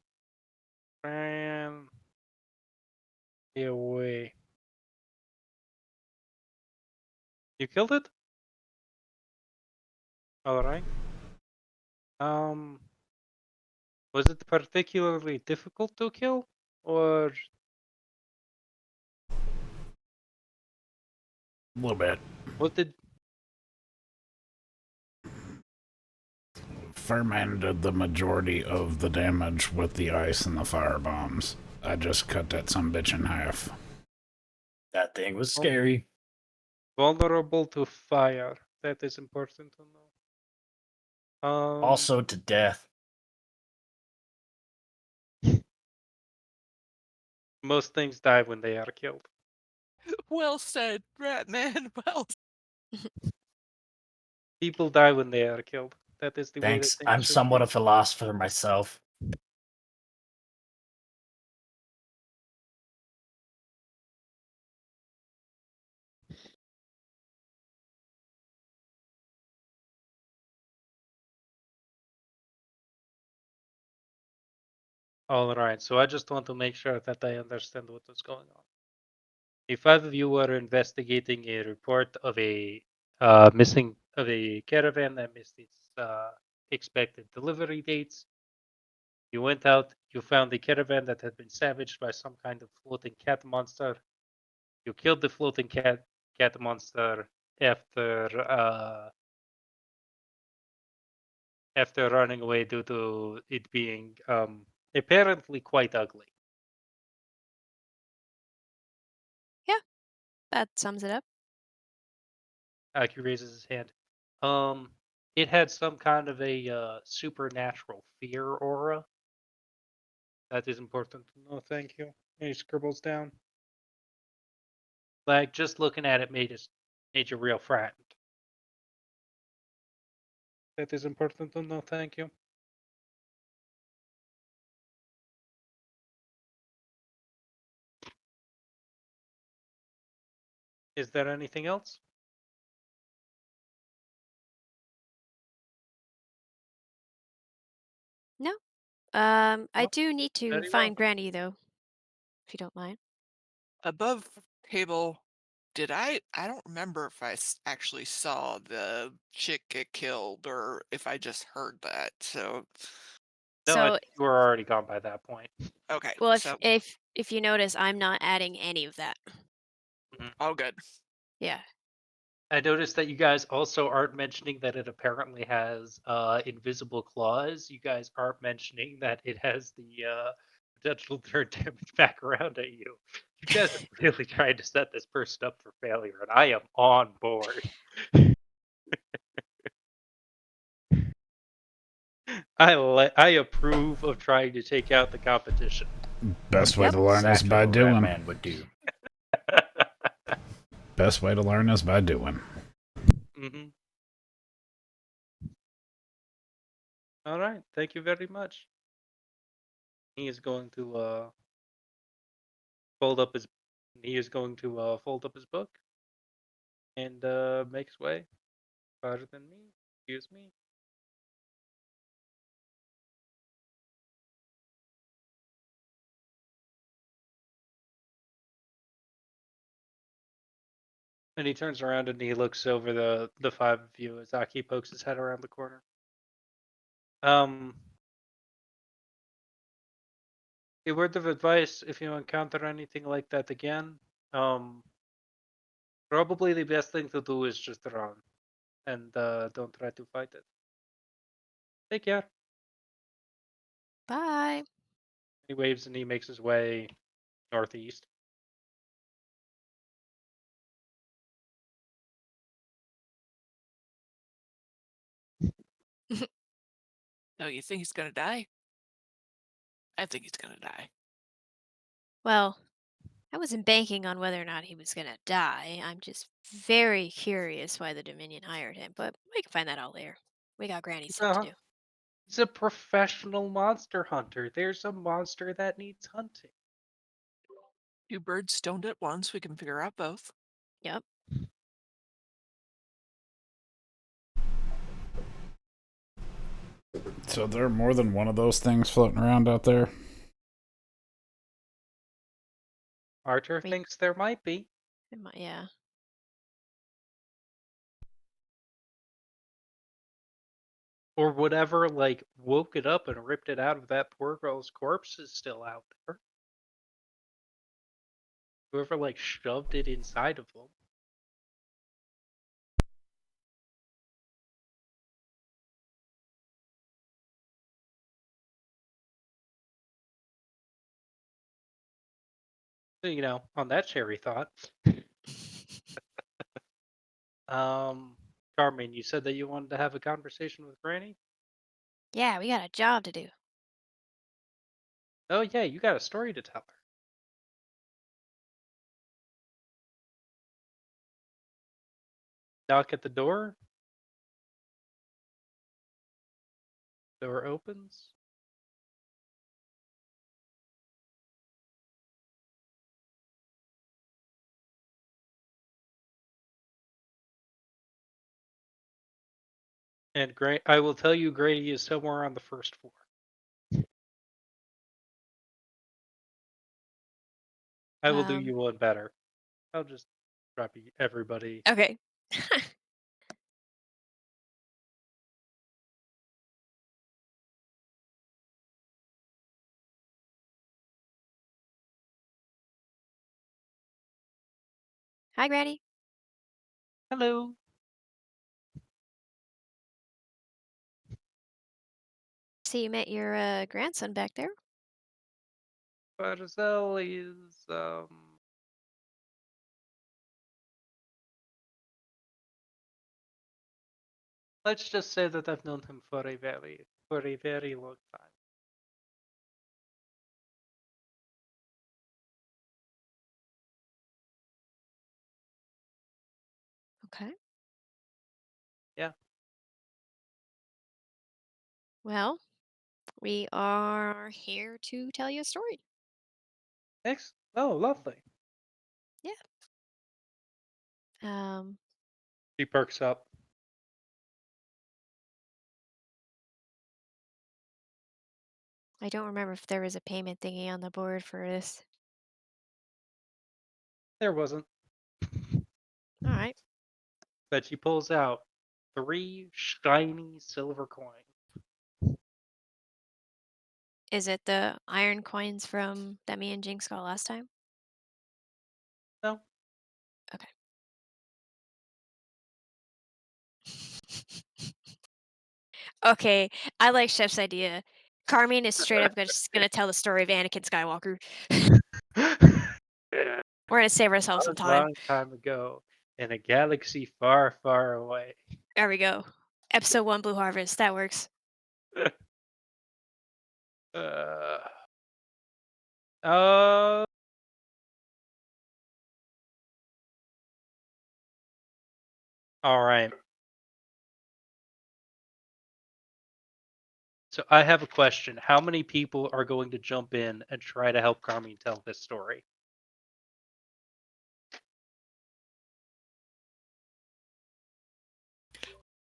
ran away. You killed it? Alright. Um, was it particularly difficult to kill? Or A little bit. what did Fireman did the majority of the damage with the ice and the fire bombs. I just cut that some bitch in half. That thing was Oh. scary. vulnerable to fire? That is important to know. Also to death. Most things die when they are killed. Well said, Ratman. Well People die when they are killed. That is the way that Thanks. things I'm should somewhat be. a philosopher myself. All right, so I just want to make sure that I understand what is going on. The five of you were investigating a report of a missing of a caravan that missed its expected delivery dates. You went out, you found the caravan that had been savaged by some kind of floating cat monster. You killed the floating cat monster after running away due to it being apparently quite ugly. Yeah, that sums it up. Aki raises his hand. Um, it had some kind of a supernatural fear aura. That is important to know. Thank you. And he scribbles down. Like just looking at it made you real frightened. That is important to know. Thank you. Is there anything else? No. I No? do need to Very well. find Granny though, if you don't mind. Above table, did I don't remember if actually saw the chick get killed or if I just heard that. So, No, I So, think you were already gone by that point. okay, well, if so if you notice, I'm not adding any of that. Mhm. all good. Yeah. I noticed that you guys also aren't mentioning that it apparently has invisible claws. You guys aren't mentioning that it has the potential to turn damage back around at you. You guys are really trying to set this person up for failure, and I am on board. I approve of trying to take out the competition. Best way Yep. to learn is Exactly by what doing. Ratman would do. Best way to learn is by doing. hmm All right, thank you very much. He is going to fold up his. He is going to fold up his book and make his way farther than me. Excuse me. And he turns around and he looks over the five of you as Aki pokes his head around the corner. Um, a word of advice: if you encounter anything like that again, um, probably the best thing to do is just run and don't try to fight it. Take care. Bye. He waves and he makes his way northeast. No, you think he's gonna die? I think he's gonna die. Well, I wasn't banking on whether or not he was gonna die. I'm just very curious why the Dominion hired him, but we can find that out later. We got Granny stuff to Uh-huh. do. He's a professional monster hunter. There's a monster that needs hunting. Two birds stoned at once. We can figure out both. Yep. So there are more than one of those things floating around out there. Archer We, thinks there might be. yeah. Or whatever, like, woke it up and ripped it out of that poor girl's corpse is still out there. Whoever, like, shoved it inside of them. So, on that cherry thought, um, Carmen, you said that you wanted to have a conversation with Granny? Yeah, we got a job to do. Oh, yeah, you got a story to tell her. Knock at the door. Door opens. And I will tell you, Grady is somewhere on the first floor. I will do Um, you one better. I'll just drop everybody. okay. Hi, Granny. Hello. See you met your grandson back there. Barzell is let's just say that I've known him for a very long time. Okay. Yeah. Well, we are here to tell you a story. Oh, lovely. Yeah. She perks up. I don't remember if there was a payment thingy on the board for this. There wasn't. All right. But she pulls out 3 shiny silver coins. Is it the iron coins from that me and Jinx got last time? No. Okay. Okay, I like Chef's idea. Carmine is straight up just gonna tell the story of Anakin Skywalker. We're gonna save ourselves some time. Long time ago, in a galaxy far, far away. There we go. Episode 1 Blue Harvest. That works. uh, uh, all right. So I have a question. How many people are going to jump in and try to help Carmine tell this story?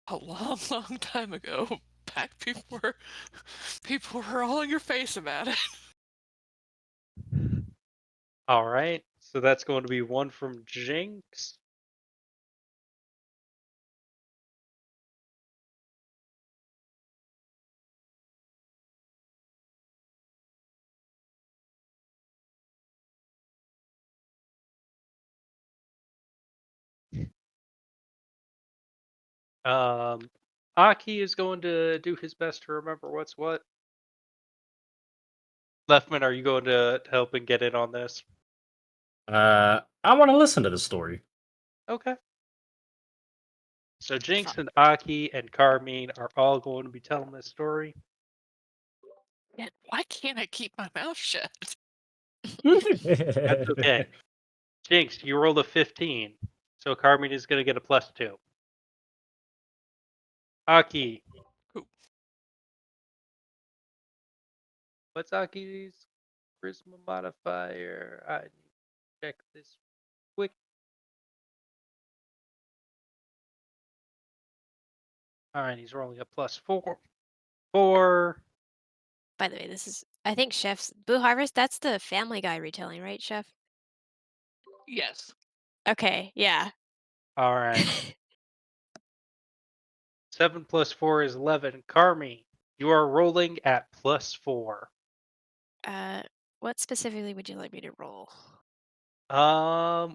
A long, long time ago, back before people were all in your face about it. All right. So that's going to be 1 from Jinx. Aki is going to do his best to remember what's what. Leftman, are you going to help and get in on this? I want to listen to the story. Okay. So Jinx and Aki and Carmine are all going to be telling this story. And why can't I keep my mouth shut? That's okay. Jinx, you rolled a 15, so Carmine is going to get a +2. Aki. Ooh. What's Aki's charisma modifier? I need to check this quick. All right, he's rolling a +4. 4. By the way, this is I think Chef's Blue Harvest, that's the Family Guy retelling, right, Chef? Yes. Okay, yeah. All right. 7 + 4 is 11. Carmi, you are rolling at +4. What specifically would you like me to roll?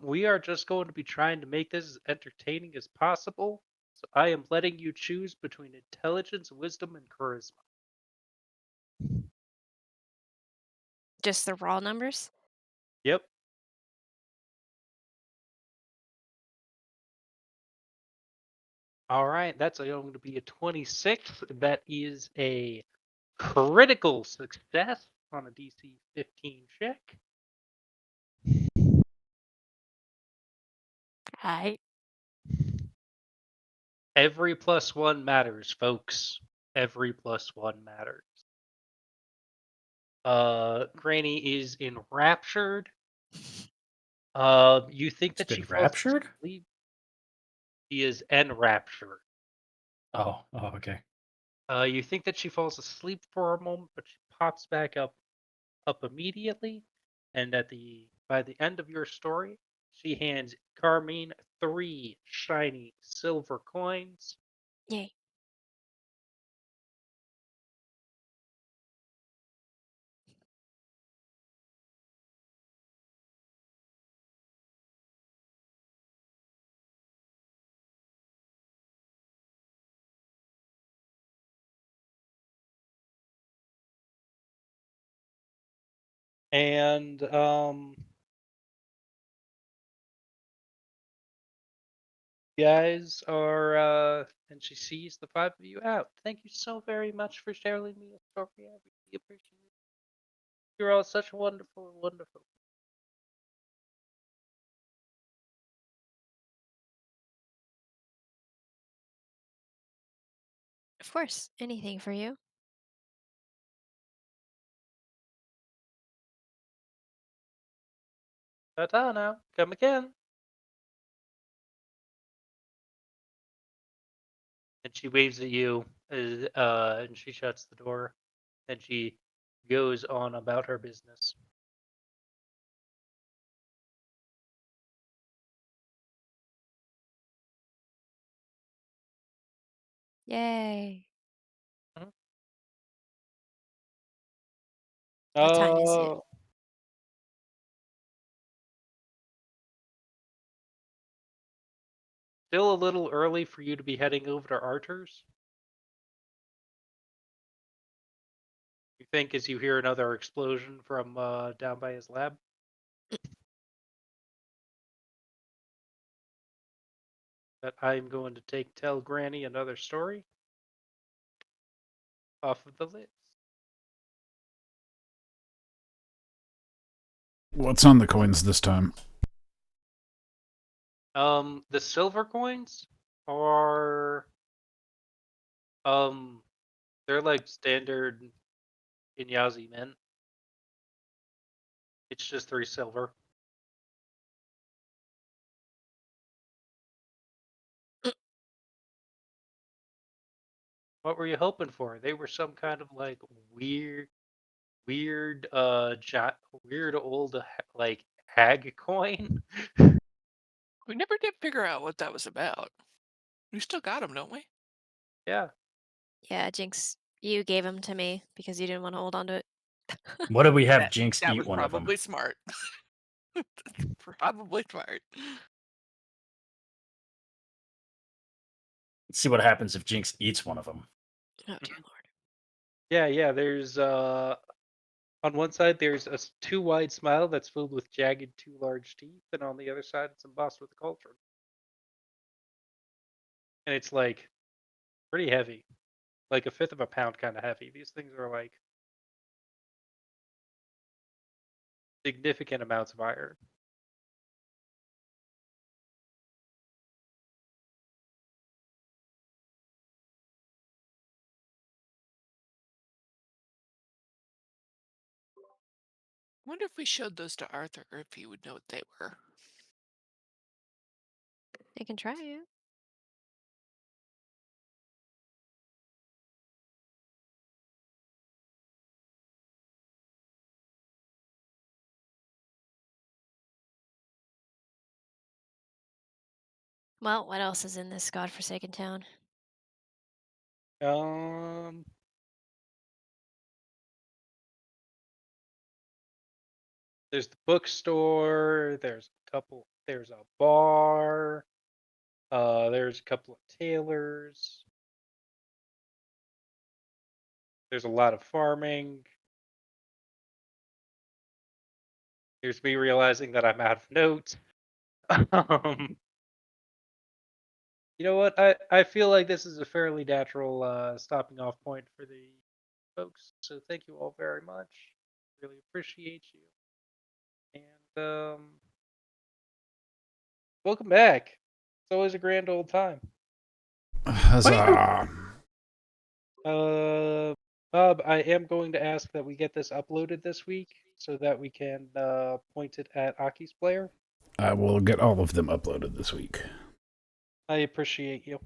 We are just going to be trying to make this as entertaining as possible. So I am letting you choose between intelligence, wisdom, and charisma. Just the raw numbers? Yep. All right, that's going to be a 26. That is a critical success on a DC 15 check. Alright. Every +1 matters, folks. Every +1 matters. Granny is enraptured. You think It's that she been falls raptured? asleep. She is enraptured. Oh, okay. You think that she falls asleep for a moment, but she pops back up immediately. And by the end of your story, she hands Carmine 3 shiny silver coins. Yay. And guys are and she sees the 5 of you out. Thank you so very much for sharing me a story. I really appreciate it. You're all such wonderful, wonderful. Of course. Anything for you. Ta-ta now. Come again. and she waves at you, and she shuts the door, and she goes on about her business. Yay. Mhm. What time is it? Still a little early for you to be heading over to Arthur's. You think as you hear another explosion from down by his lab? That I'm going to tell Granny another story off of the list. What's on the coins this time? The silver coins are they're like standard Inyazi mint. It's just 3 silver. What were you hoping for? They were some kind of like weird weird weird old like hag coin. We never did figure out what that was about. We still got them, don't we? Yeah. Yeah, Jinx, you gave them to me because you didn't want to hold on to it. What if we have That, Jinx that eat was one of them? probably smart. Probably smart. See what happens if Jinx eats one of them. Oh dear lord. Yeah, there's on one side there's a too wide smile that's filled with jagged too large teeth, and on the other side it's embossed with a cauldron. And it's like pretty heavy. Like a fifth of a pound kind of heavy. These things are like significant amounts of iron. Wonder if we showed those to Arthur, if he would know what they were. I can try it. Well, what else is in this godforsaken town? There's the bookstore, there's a bar, there's a couple of tailors. There's a lot of farming. Here's me realizing that I'm out of notes. You know what? I feel like this is a fairly natural stopping off point for the folks. So thank you all very much. Really appreciate you. And welcome back. It's always a grand old time. Huzzah! Bob, I am going to ask that we get this uploaded this week so that we can point it at Aki's player. I will get all of them uploaded this week. I appreciate you.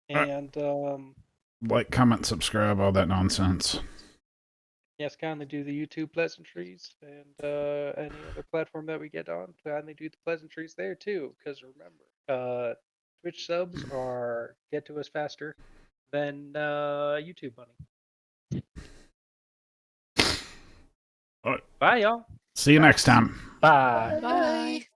And Like, comment, subscribe, all that nonsense. yes, kindly do the YouTube pleasantries and any other platform that we get on. Kindly do the pleasantries there too, because remember, Twitch subs get to us faster than YouTube money. All right. Bye, y'all. See you next time. Bye. Bye.